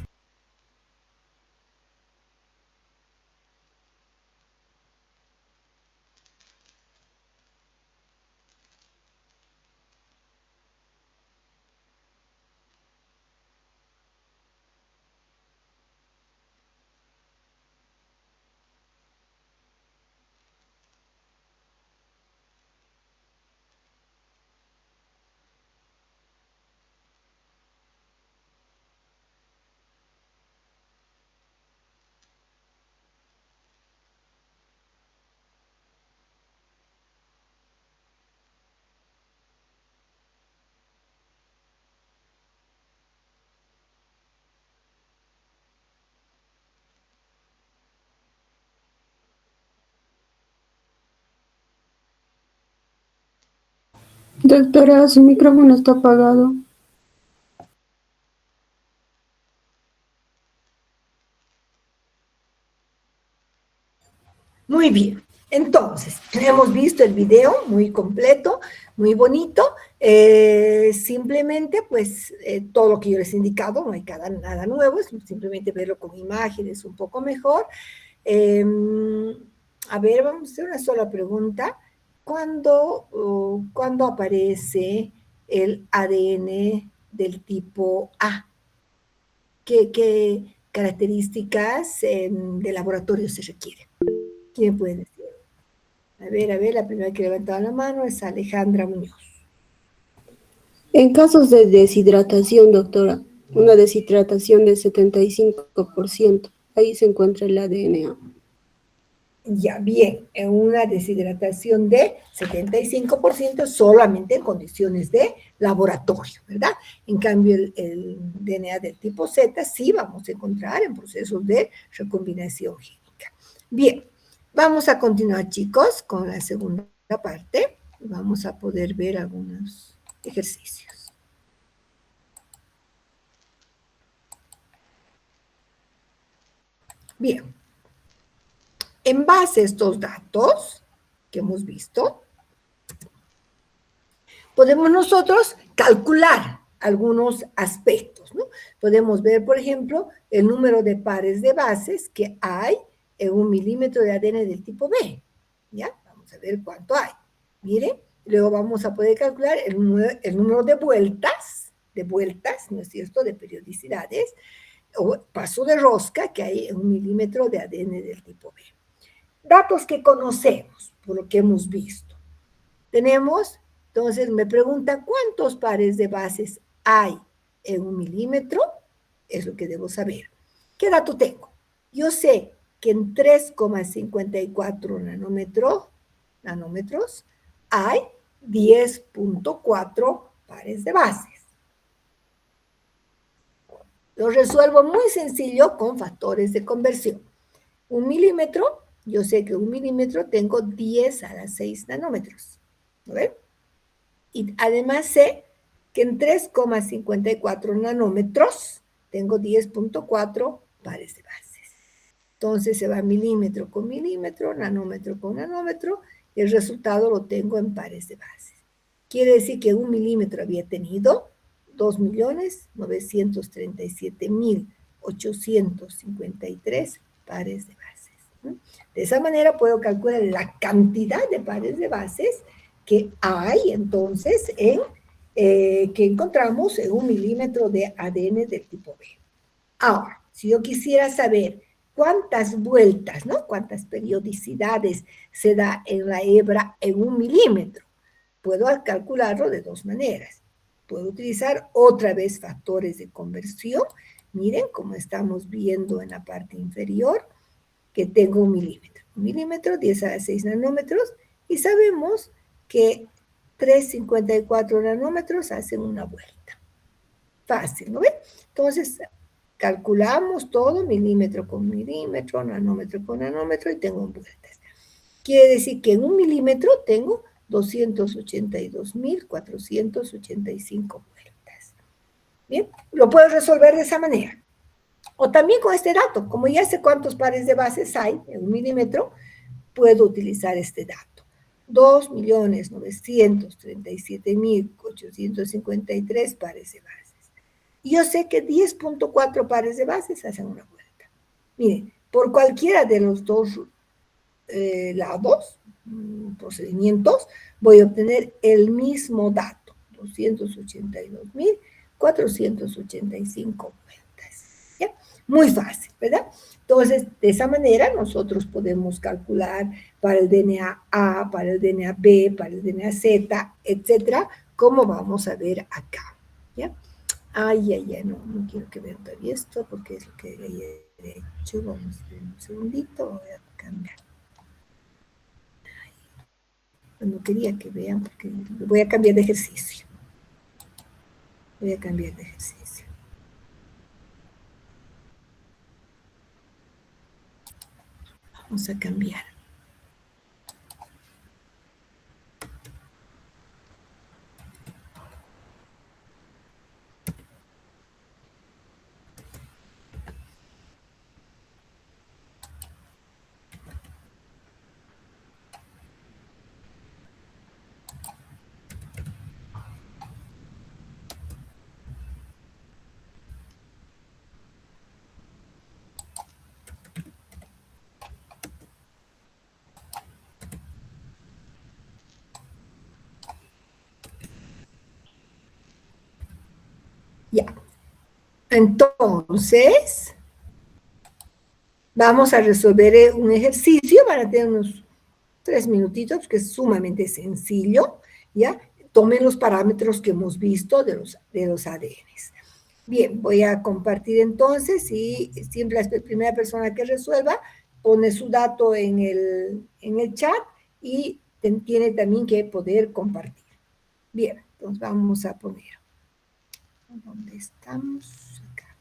Doctora, su micrófono está apagado. Muy bien, entonces, hemos visto el video muy completo, muy bonito. Simplemente, pues, todo lo que yo les he indicado, no hay nada nuevo, es simplemente verlo con imágenes un poco mejor. A ver, vamos a hacer una sola pregunta. ¿Cuándo aparece el ADN del tipo A? ¿Qué características de laboratorio se requieren? ¿Quién puede decir? A ver, la primera que levantaba la mano es Alejandra Muñoz. En casos de deshidratación, doctora, una deshidratación del 75%, ahí se encuentra el ADN. Ya, bien, en una deshidratación de 75% solamente en condiciones de laboratorio, ¿verdad? En cambio, el DNA del tipo Z sí vamos a encontrar en procesos de recombinación génica. Bien, vamos a continuar, chicos, con la segunda parte. Vamos a poder ver algunos ejercicios. Bien. En base a estos datos que hemos visto, podemos nosotros calcular algunos aspectos, ¿no? Podemos ver, por ejemplo, el número de pares de bases que hay en 1 milímetro de ADN del tipo B, ¿ya? Vamos a ver cuánto hay. Miren, luego vamos a poder calcular el número de vueltas, ¿no es cierto?, de periodicidades, o paso de rosca que hay en 1 milímetro de ADN del tipo B. Datos que conocemos, por lo que hemos visto. Tenemos, entonces me pregunta cuántos pares de bases hay en 1 milímetro, es lo que debo saber. ¿Qué dato tengo? Yo sé que en 3,54 nanómetros hay 10,4 pares de bases. Lo resuelvo muy sencillo con factores de conversión. 1 milímetro, yo sé que 1 milímetro tengo 10 a la 6 nanómetros. ¿No ven? Y además sé que en 3,54 nanómetros tengo 10,4 pares de bases. Entonces se va milímetro con milímetro, nanómetro con nanómetro, y el resultado lo tengo en pares de bases. Quiere decir que 1 milímetro había tenido 2.937.853 pares de bases. De esa manera puedo calcular la cantidad de pares de bases que hay entonces que encontramos en 1 milímetro de ADN del tipo B. Ahora, si yo quisiera saber cuántas vueltas, ¿no?, cuántas periodicidades se da en la hebra en 1 milímetro, puedo calcularlo de dos maneras. Puedo utilizar otra vez factores de conversión. Miren, como estamos viendo en la parte inferior, que tengo 1 milímetro. 1 milímetro, 10 a la 6 nanómetros, y sabemos que 3,54 nanómetros hacen una vuelta. Fácil, ¿no ven? Entonces, calculamos todo, milímetro con milímetro, nanómetro con nanómetro, y tengo vueltas. Quiere decir que en 1 milímetro tengo 282.485 vueltas. Bien, lo puedo resolver de esa manera. O también con este dato, como ya sé cuántos pares de bases hay en 1 milímetro, puedo utilizar este dato. 2.937.853 pares de bases. Y yo sé que 10,4 pares de bases hacen una vuelta. Miren, por cualquiera de los dos lados, procedimientos, voy a obtener el mismo dato, 282.485 vueltas. ¿Ya? Muy fácil, ¿verdad? Entonces, de esa manera nosotros podemos calcular para el DNA A, para el DNA B, para el DNA Z, etcétera, como vamos a ver acá. ¿Ya? Ay, no quiero que vean todavía esto porque es lo que he hecho. Vamos a ver un segundito, voy a cambiar. No quería que vean porque voy a cambiar de ejercicio. Voy a cambiar de ejercicio. Vamos a cambiar. Ya. Entonces, vamos a resolver un ejercicio. Van a tener unos 3 minutitos, que es sumamente sencillo, ¿ya? Tomen los parámetros que hemos visto de los ADNs. Bien, voy a compartir entonces, y siempre la primera persona que resuelva pone su dato en el chat, y tiene también que poder compartir. Bien, entonces vamos a poner. ¿Dónde estamos? Acá.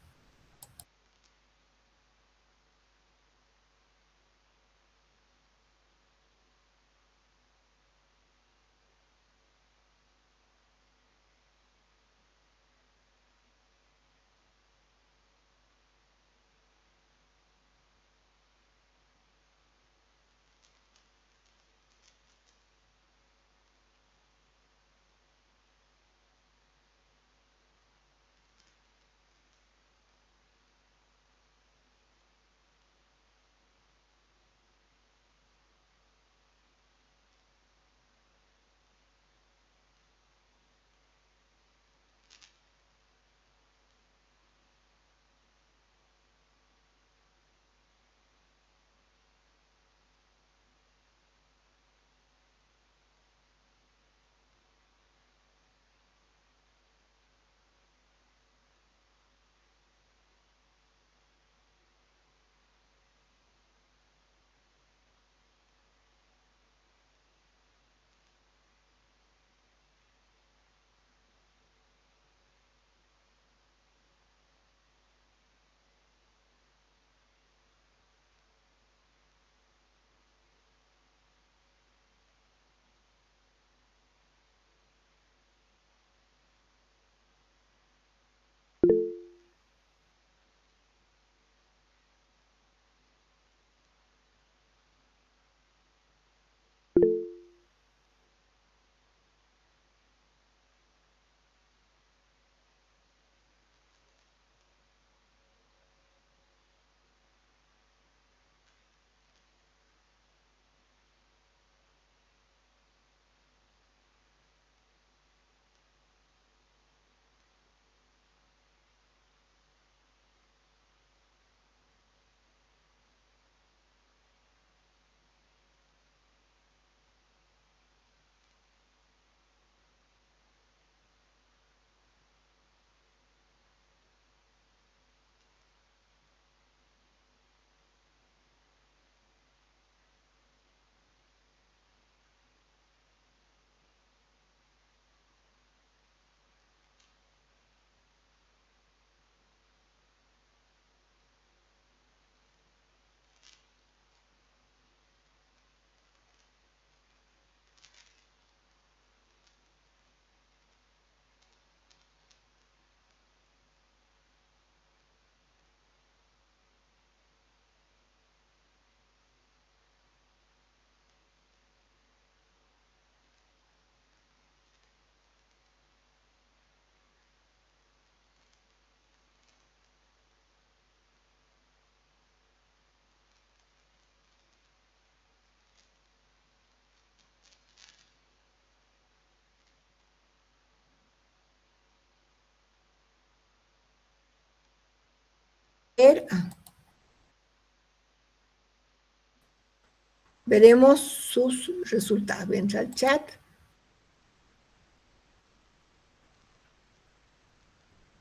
Veremos sus resultados. Voy a entrar al chat.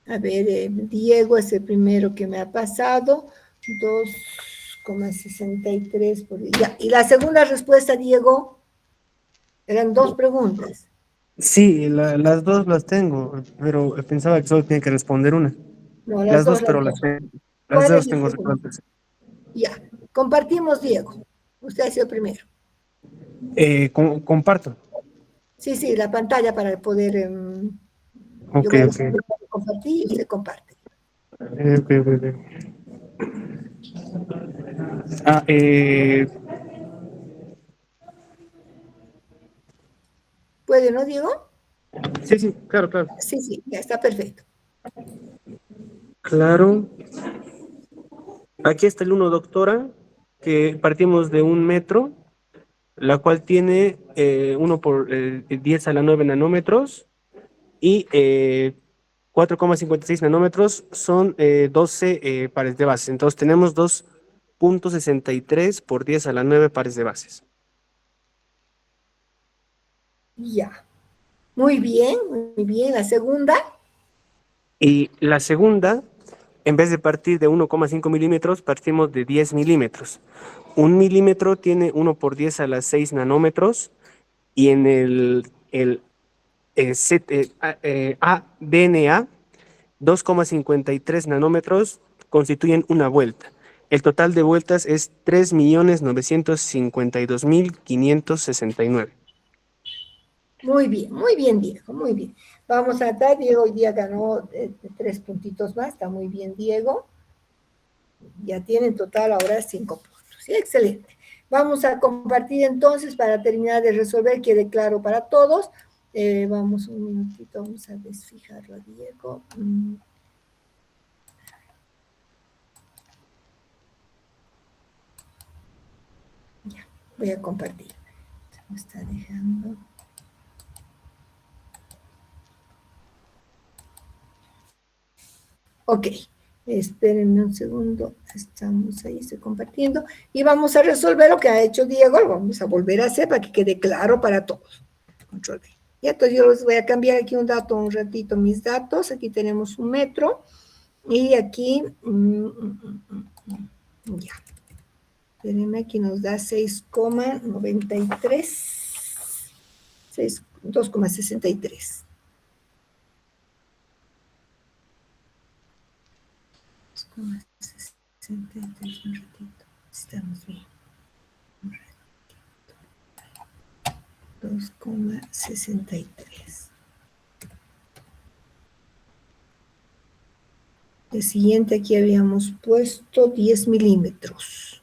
A ver, Diego es el primero que me ha pasado. 2,63 por día. Y la segunda respuesta, Diego, eran dos preguntas. Sí, las dos las tengo, pero pensaba que solo tenía que responder una. No, Las dos, las pero dos. las ¿Cuál es dos la tengo segunda? respuestas. Ya, compartimos, Diego. Usted ha sido primero. Comparto. Sí, la pantalla para poder... yo Ok, voy a ok. compartir y usted comparte. Ok, ok, ok. Ah, ¿Puede, no, Diego? sí, sí, claro, claro. Sí, ya está perfecto. Claro. Aquí está el 1, doctora, que partimos de 1 metro, la cual tiene 1 por 10 a la 9 nanómetros y 4,56 nanómetros son 12 pares de bases. Entonces tenemos 2,63 por 10 a la 9 pares de bases. Ya. Muy bien, muy bien. La segunda, Y la segunda, en vez de partir de 1,5 milímetros, partimos de 10 milímetros. 1 milímetro tiene 1 por 10 a la 6 nanómetros y en el ADNA, 2,53 nanómetros constituyen una vuelta. El total de vueltas es 3.952.569. muy bien, Diego, muy bien. Vamos a estar, Diego hoy día ganó 3 puntitos más, está muy bien, Diego. Ya tiene en total ahora 5 puntos. Sí, excelente. Vamos a compartir entonces para terminar de resolver, quede claro para todos. Vamos un minutito, vamos a desfijarlo a Diego. Ya, voy a compartir. Me está dejando. Ok, espérenme un segundo, estamos ahí, estoy compartiendo, y vamos a resolver lo que ha hecho Diego, lo vamos a volver a hacer para que quede claro para todos. Control V. Y entonces yo les voy a cambiar aquí un dato, un ratito mis datos, aquí tenemos 1 metro, y aquí, ya, espérenme, aquí nos da 6,93, 2,63. Un ratito. Estamos bien. 2,63. El siguiente aquí habíamos puesto 10 milímetros.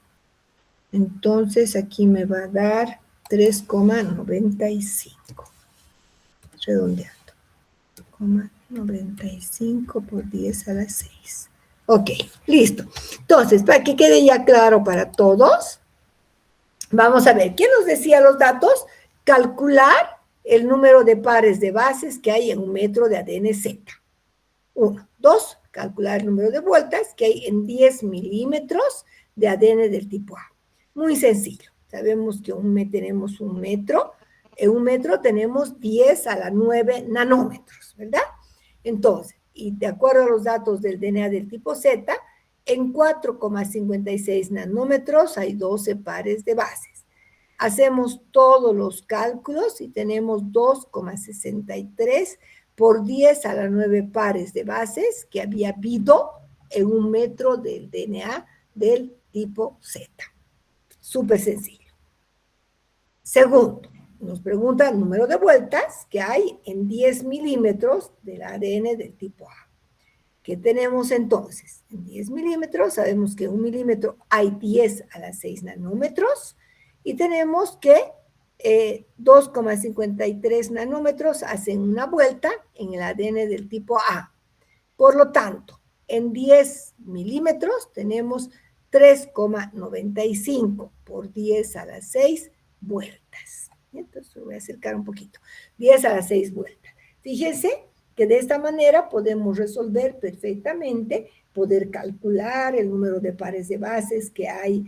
Entonces aquí me va a dar 3,95. Redondeando. 95 por 10 a la 6. Ok, listo. Entonces, para que quede ya claro para todos, vamos a ver, ¿qué nos decía los datos? Calcular el número de pares de bases que hay en 1 metro de ADN Z. 1. 2. Calcular el número de vueltas que hay en 10 milímetros de ADN del tipo A. Muy sencillo. Sabemos que tenemos 1 metro. En 1 metro tenemos 10 a la 9 nanómetros, ¿verdad? Entonces, y de acuerdo a los datos del DNA del tipo Z, en 4,56 nanómetros hay 12 pares de bases. Hacemos todos los cálculos y tenemos 2,63 por 10 a la 9 pares de bases que había habido en 1 metro del DNA del tipo Z. Súper sencillo. Segundo, nos pregunta el número de vueltas que hay en 10 milímetros del ADN del tipo A. ¿Qué tenemos entonces? En 10 milímetros, sabemos que en 1 milímetro hay 10 a la 6 nanómetros y tenemos que 2,53 nanómetros hacen una vuelta en el ADN del tipo A. Por lo tanto, en 10 milímetros tenemos 3,95 por 10 a la 6 vueltas. Entonces voy a acercar un poquito. 10 a la 6 vueltas. Fíjense que de esta manera podemos resolver perfectamente poder calcular el número de pares de bases que hay,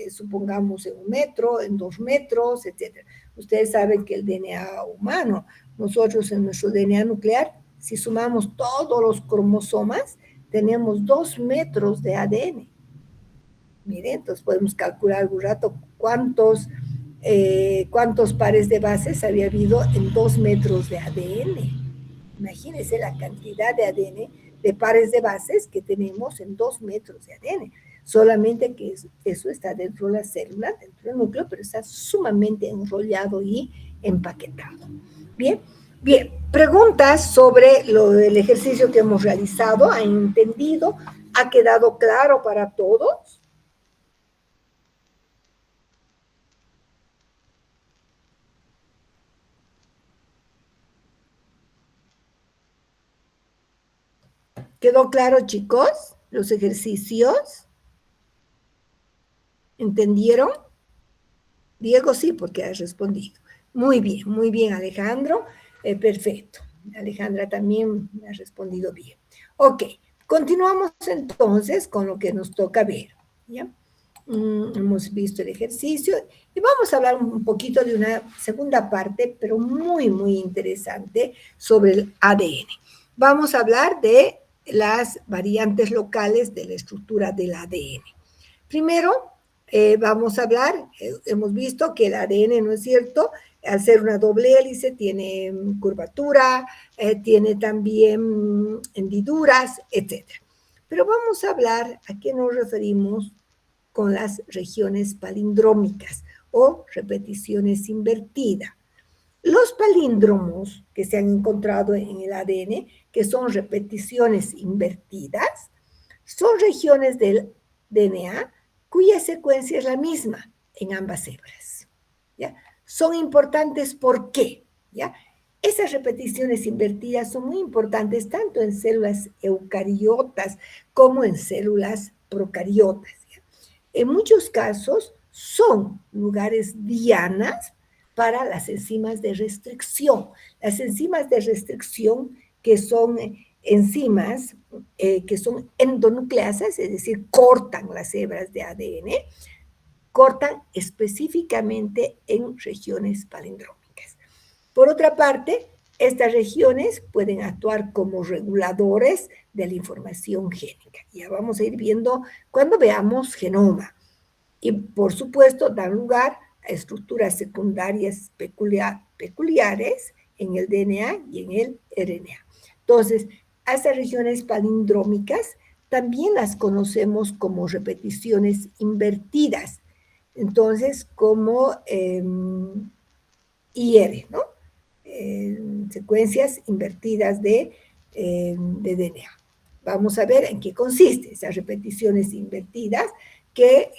supongamos en 1 metro, en 2 metros, etc. Ustedes saben que el DNA humano, nosotros en nuestro DNA nuclear, si sumamos todos los cromosomas, tenemos 2 metros de ADN. Miren, entonces podemos calcular algún rato cuántos pares de bases había habido en 2 metros de ADN. Imagínense la cantidad de ADN, de pares de bases que tenemos en 2 metros de ADN. Solamente que eso está dentro de la célula, dentro del núcleo, pero está sumamente enrollado y empaquetado. Bien, bien. Preguntas sobre el ejercicio que hemos realizado. ¿Han entendido? ¿Ha quedado claro para todos? ¿Quedó claro, chicos, los ejercicios? ¿Entendieron? Diego sí, porque has respondido. Muy bien, Alejandro. Perfecto. Alejandra también ha respondido bien. Ok, continuamos entonces con lo que nos toca ver. ¿Ya? Hemos visto el ejercicio y vamos a hablar un poquito de una segunda parte, pero muy interesante, sobre el ADN. Vamos a hablar de las variantes locales de la estructura del ADN. Primero, vamos a hablar, hemos visto que el ADN, ¿no es cierto?, al ser una doble hélice, tiene curvatura, tiene también hendiduras, etc. Pero vamos a hablar a qué nos referimos con las regiones palindrómicas o repeticiones invertidas. Los palíndromos que se han encontrado en el ADN, que son repeticiones invertidas, son regiones del DNA cuya secuencia es la misma en ambas hebras. ¿Ya? Son importantes, ¿por qué? ¿Ya? Esas repeticiones invertidas son muy importantes tanto en células eucariotas como en células procariotas. ¿Ya? En muchos casos son lugares dianas para las enzimas de restricción. Las enzimas de restricción, que son enzimas que son endonucleasas, es decir, cortan las hebras de ADN, cortan específicamente en regiones palindrómicas. Por otra parte, estas regiones pueden actuar como reguladores de la información génica. Ya vamos a ir viendo cuando veamos genoma. Y, por supuesto, dan lugar a estructuras secundarias peculiares en el DNA y en el RNA. Entonces, a estas regiones palindrómicas también las conocemos como repeticiones invertidas. Entonces, como IR, ¿no? Secuencias invertidas de DNA. Vamos a ver en qué consiste esas repeticiones invertidas, que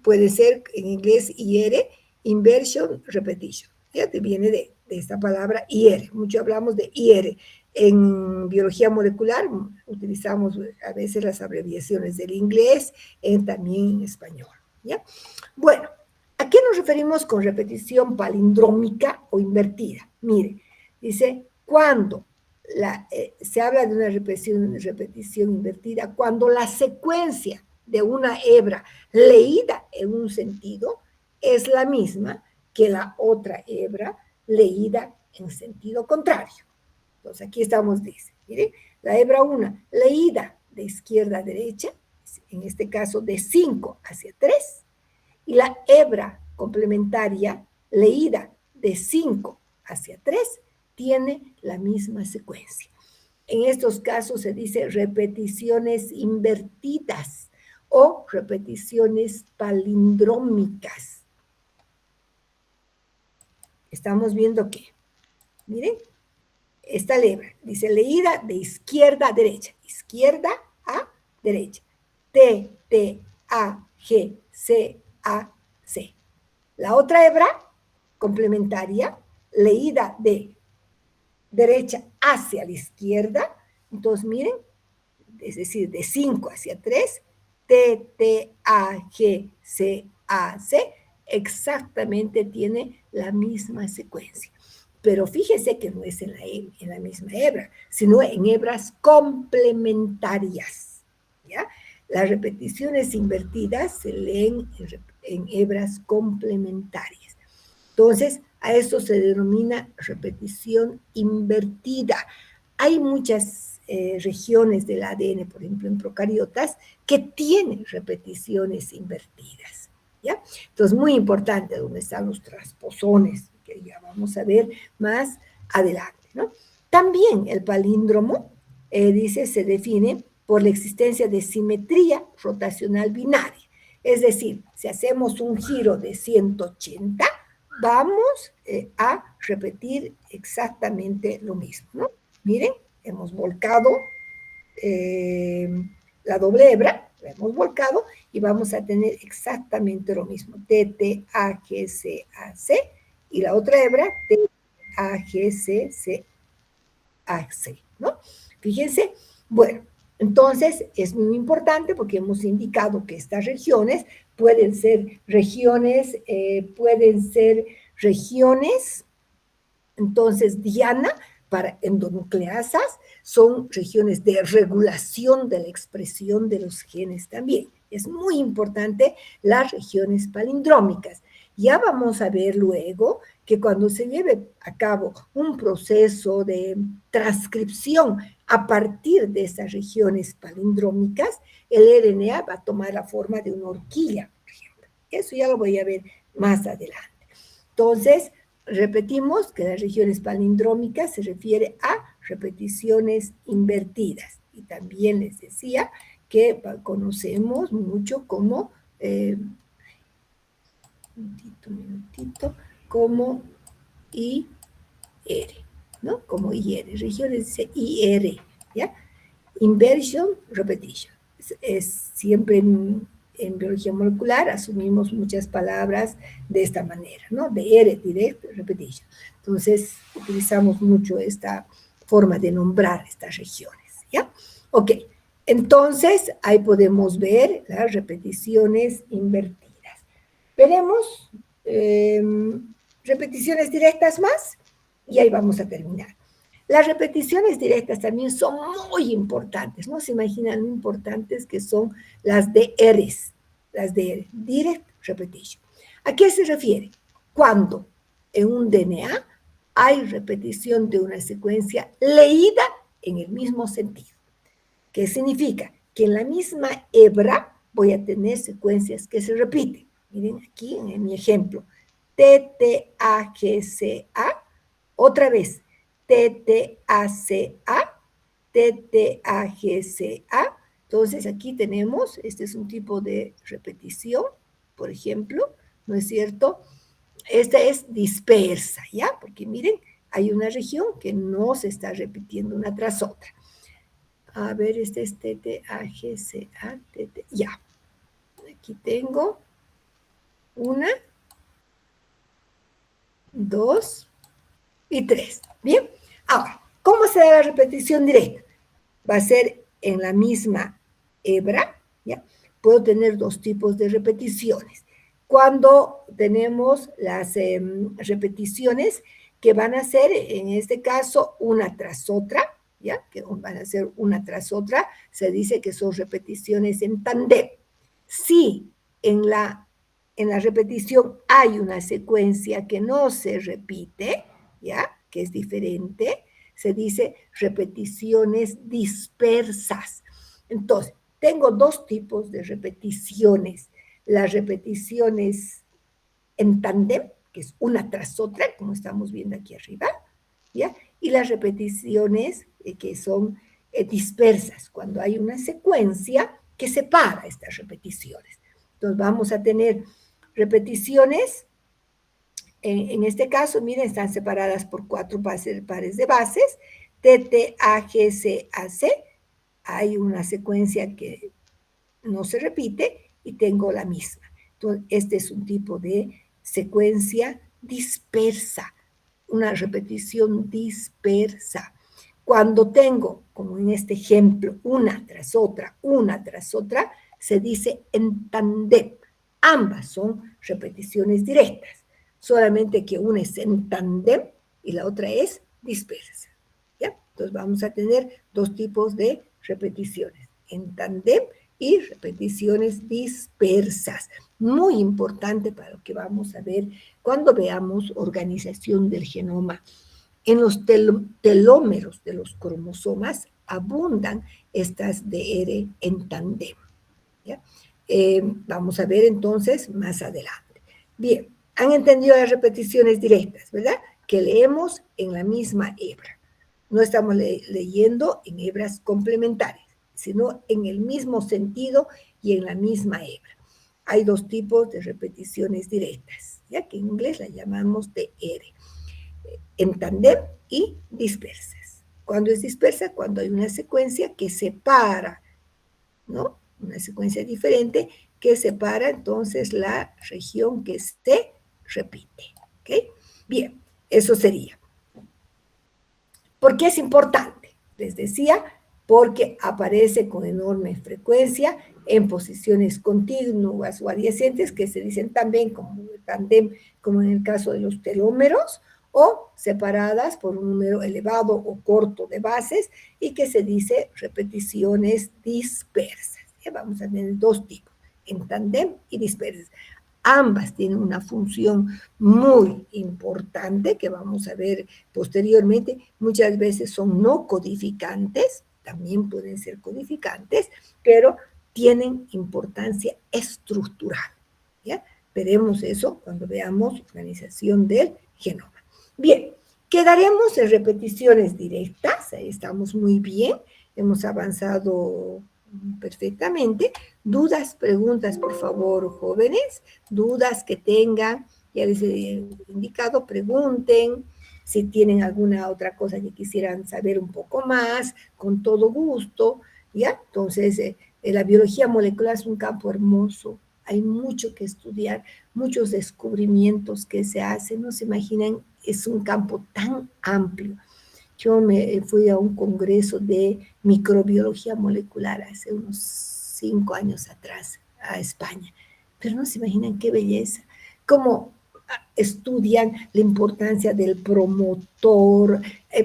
puede ser en inglés IR, Inversion Repetition. Ya te viene de esta palabra IR. Mucho hablamos de IR. En biología molecular utilizamos a veces las abreviaciones del inglés, también en español. ¿Ya? Bueno, ¿a qué nos referimos con repetición palindrómica o invertida? Mire, dice, cuando se habla de una repetición invertida, cuando la secuencia de una hebra leída en un sentido es la misma que la otra hebra leída en sentido contrario. Entonces, aquí estamos, dice, miren, la hebra 1 leída de izquierda a derecha, en este caso de 5 hacia 3, y la hebra complementaria leída de 5 hacia 3 tiene la misma secuencia. En estos casos se dice repeticiones invertidas o repeticiones palindrómicas. Estamos viendo que, miren, esta hebra dice leída de izquierda a derecha, izquierda a derecha, T, T, A, G, C, A, C. La otra hebra complementaria, leída de derecha hacia la izquierda, entonces miren, es decir, de 5 hacia 3, T, T, A, G, C, A, C, exactamente tiene la misma secuencia. pero fíjese que no es en la misma hebra, sino en hebras complementarias, ¿ya? Las repeticiones invertidas se leen en hebras complementarias. Entonces, a esto se denomina repetición invertida. Hay muchas regiones del ADN, por ejemplo, en procariotas, que tienen repeticiones invertidas, ¿ya? Entonces, muy importante dónde están los transposones, que ya vamos a ver más adelante, ¿no? También el palíndromo, dice, se define por la existencia de simetría rotacional binaria. Es decir, si hacemos un giro de 180, vamos a repetir exactamente lo mismo, ¿no? Miren, hemos volcado la doble hebra, la hemos volcado y vamos a tener exactamente lo mismo, TTAGCAC, y la otra hebra, TAGCCAC, ¿no? Fíjense, bueno, entonces es muy importante porque hemos indicado que estas regiones pueden ser regiones, entonces diana para endonucleasas, son regiones de regulación de la expresión de los genes también. Es muy importante las regiones palindrómicas. Ya vamos a ver luego que cuando se lleve a cabo un proceso de transcripción a partir de esas regiones palindrómicas, el RNA va a tomar la forma de una horquilla, por ejemplo. Eso ya lo voy a ver más adelante. Entonces, repetimos que las regiones palindrómicas se refiere a repeticiones invertidas. Y también les decía que conocemos mucho como, como IR, ¿no? Como IR, regiones dice IR, ¿ya? Inversion repetition. Es siempre en biología molecular asumimos muchas palabras de esta manera, ¿no? DR, direct repetition. Entonces, utilizamos mucho esta forma de nombrar estas regiones, ¿ya? Ok, entonces, ahí podemos ver las repeticiones invertidas. Veremos repeticiones directas más y ahí vamos a terminar. Las repeticiones directas también son muy importantes, no se imaginan lo importantes que son las DRs, las DR, Direct Repetition. ¿A qué se refiere? Cuando en un DNA hay repetición de una secuencia leída en el mismo sentido. ¿Qué significa? Que en la misma hebra voy a tener secuencias que se repiten. Miren aquí en mi ejemplo, TTAGCA, otra vez, TTACA, TTAGCA. Entonces aquí tenemos, este es un tipo de repetición, por ejemplo, ¿no es cierto? Esta es dispersa, ¿ya? Porque miren, hay una región que no se está repitiendo una tras otra. A ver, este es TTAGCA, ya. Aquí tengo una, 2 y 3. Bien, ahora, ¿cómo se da la repetición directa? Va a ser en la misma hebra, ¿ya? Puedo tener dos tipos de repeticiones. Cuando tenemos las repeticiones que van a ser, en este caso, una tras otra, ¿ya? Que van a ser una tras otra, se dice que son repeticiones en tándem. Si en la repetición hay una secuencia que no se repite, ¿ya? Que es diferente, se dice repeticiones dispersas. Entonces, tengo dos tipos de repeticiones. Las repeticiones en tándem, que es una tras otra, como estamos viendo aquí arriba, ¿ya? Y las repeticiones que son dispersas, cuando hay una secuencia que separa estas repeticiones. Entonces, vamos a tener repeticiones, en este caso, miren, están separadas por 4 pares de bases, TTAGCAC, hay una secuencia que no se repite y tengo la misma. Entonces, este es un tipo de secuencia dispersa, una repetición dispersa. Cuando tengo, como en este ejemplo, una tras otra, se dice en tándem. Ambas son repeticiones directas, solamente que una es en tándem y la otra es dispersa. ¿Ya? Entonces vamos a tener dos tipos de repeticiones, en tándem y repeticiones dispersas. Muy importante para lo que vamos a ver cuando veamos organización del genoma. En los telómeros de los cromosomas abundan estas DR en tándem. ¿Ya? Vamos a ver entonces más adelante. Bien, han entendido las repeticiones directas, ¿verdad? Que leemos en la misma hebra. No estamos leyendo en hebras complementarias, sino en el mismo sentido y en la misma hebra. Hay dos tipos de repeticiones directas, ya que en inglés las llamamos DR, en tándem y dispersas. Cuando es dispersa, cuando hay una secuencia que separa, ¿no? Una secuencia diferente que separa entonces la región que se repite. ¿Ok? Bien, eso sería. ¿Por qué es importante? Les decía, porque aparece con enorme frecuencia en posiciones continuas o adyacentes que se dicen también como tándem, como en el caso de los telómeros, o separadas por un número elevado o corto de bases y que se dice repeticiones dispersas. Ya vamos a tener dos tipos, en tándem y dispersas. Ambas tienen una función muy importante que vamos a ver posteriormente. Muchas veces son no codificantes, también pueden ser codificantes, pero tienen importancia estructural. ¿Ya? Veremos eso cuando veamos organización del genoma. Bien, quedaremos en repeticiones directas, ahí estamos muy bien, hemos avanzado perfectamente. Dudas, preguntas, por favor, jóvenes, dudas que tengan, ya les he indicado, pregunten. Si tienen alguna otra cosa que quisieran saber un poco más, con todo gusto, ¿ya? Entonces, la biología molecular es un campo hermoso, hay mucho que estudiar, muchos descubrimientos que se hacen, no se imaginan, es un campo tan amplio. Yo me fui a un congreso de microbiología molecular hace unos 5 años atrás a España, pero no se imaginan qué belleza, cómo estudian la importancia del promotor,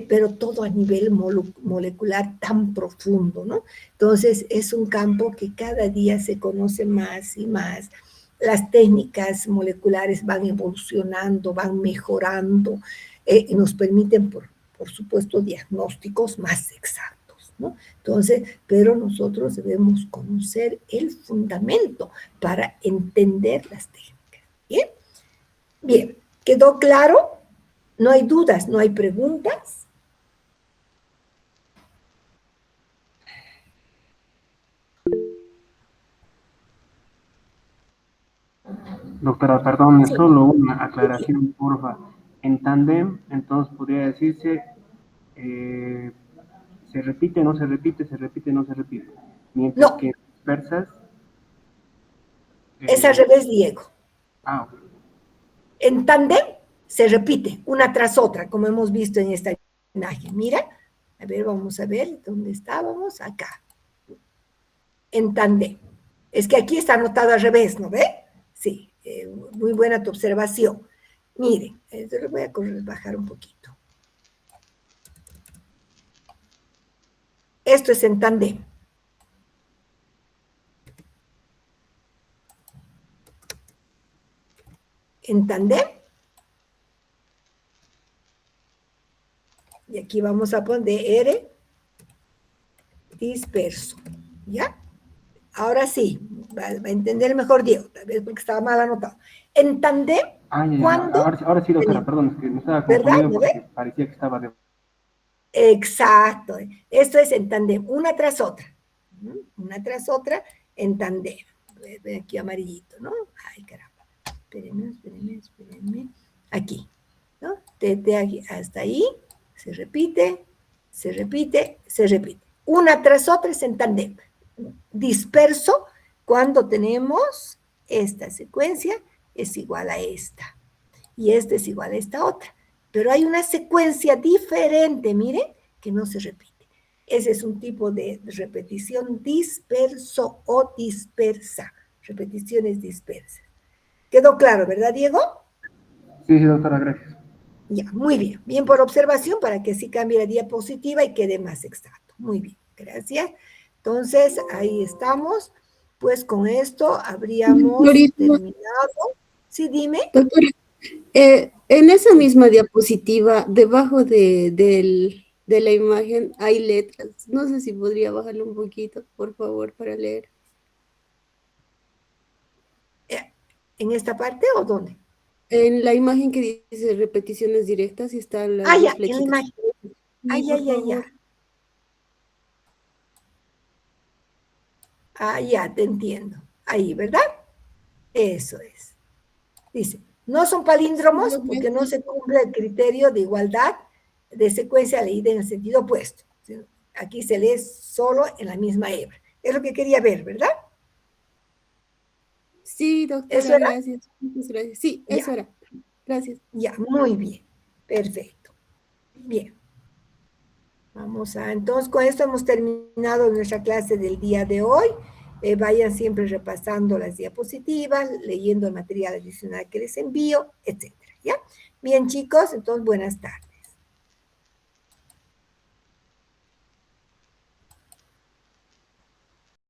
pero todo a nivel molecular tan profundo, ¿no? Entonces es un campo que cada día se conoce más y más. Las técnicas moleculares van evolucionando, van mejorando y nos permiten, por supuesto, diagnósticos más exactos, ¿no? Entonces, pero nosotros debemos conocer el fundamento para entender las técnicas. ¿Bien? Bien, ¿quedó claro? No hay dudas, no hay preguntas. Doctora, perdón, Sí. solo una aclaración, porfa. En tándem, entonces podría decirse, se repite, no se repite, se repite, no se repite. Mientras No, que en dispersas, es al revés, Diego. ok. En tándem se repite una tras otra, como hemos visto en esta imagen. Mira, a ver, vamos a ver dónde estábamos. Acá. En tándem. Es que aquí está anotado al revés, ¿no ve? Sí, muy buena tu observación. Miren, lo voy a bajar un poquito. Esto es en tándem. En tándem. Y aquí vamos a poner DR disperso. ¿Ya? Ahora sí, va a entender mejor Diego, tal vez porque estaba mal anotado. En tándem, ¿cuándo? Ahora sí, doctora, perdón, es que me estaba ¿Verdad? confundiendo ¿No porque ve? parecía que estaba de... Exacto. Esto es en tándem, una tras otra. Una tras otra en tándem. Ven aquí amarillito, ¿no? Ay, caramba. Espérenme. Aquí, ¿no? Aquí, hasta ahí, se repite, se repite, se repite. Una tras otra es en tándem. Disperso, cuando tenemos esta secuencia, es igual a esta. Y esta es igual a esta otra. Pero hay una secuencia diferente, miren, que no se repite. Ese es un tipo de repetición disperso o dispersa. Repeticiones dispersas. ¿Quedó claro, verdad, Diego? Sí, doctora, gracias. Ya, muy bien. Bien por observación para que sí cambie la diapositiva y quede más exacto. Muy bien, gracias. Entonces, ahí estamos. Pues con esto habríamos Doctorita, terminado. Sí, dime. doctora, en esa misma diapositiva, debajo de la imagen hay letras. No sé si podría bajarlo un poquito, por favor, para leer. ¿En esta parte o dónde? En la imagen que dice repeticiones directas y están las Ah, dos ya, en la flechitas. imagen. Ah, Sí, ya, por ya, favor. ya. Ah, ya, te entiendo. Ahí, ¿verdad? Eso es. Dice, no son palíndromos porque no se cumple el criterio de igualdad de secuencia leída en el sentido opuesto. Aquí se lee solo en la misma hebra. Es lo que quería ver, ¿verdad? Sí, ¿Eso doctora, era? gracias. Muchas gracias. Sí, eso Ya, era. Gracias. ya, muy bien. Perfecto. Bien. Vamos a, entonces con esto hemos terminado nuestra clase del día de hoy. Vayan siempre repasando las diapositivas, leyendo el material adicional que les envío, etcétera, ¿ya? Bien, chicos, entonces buenas tardes.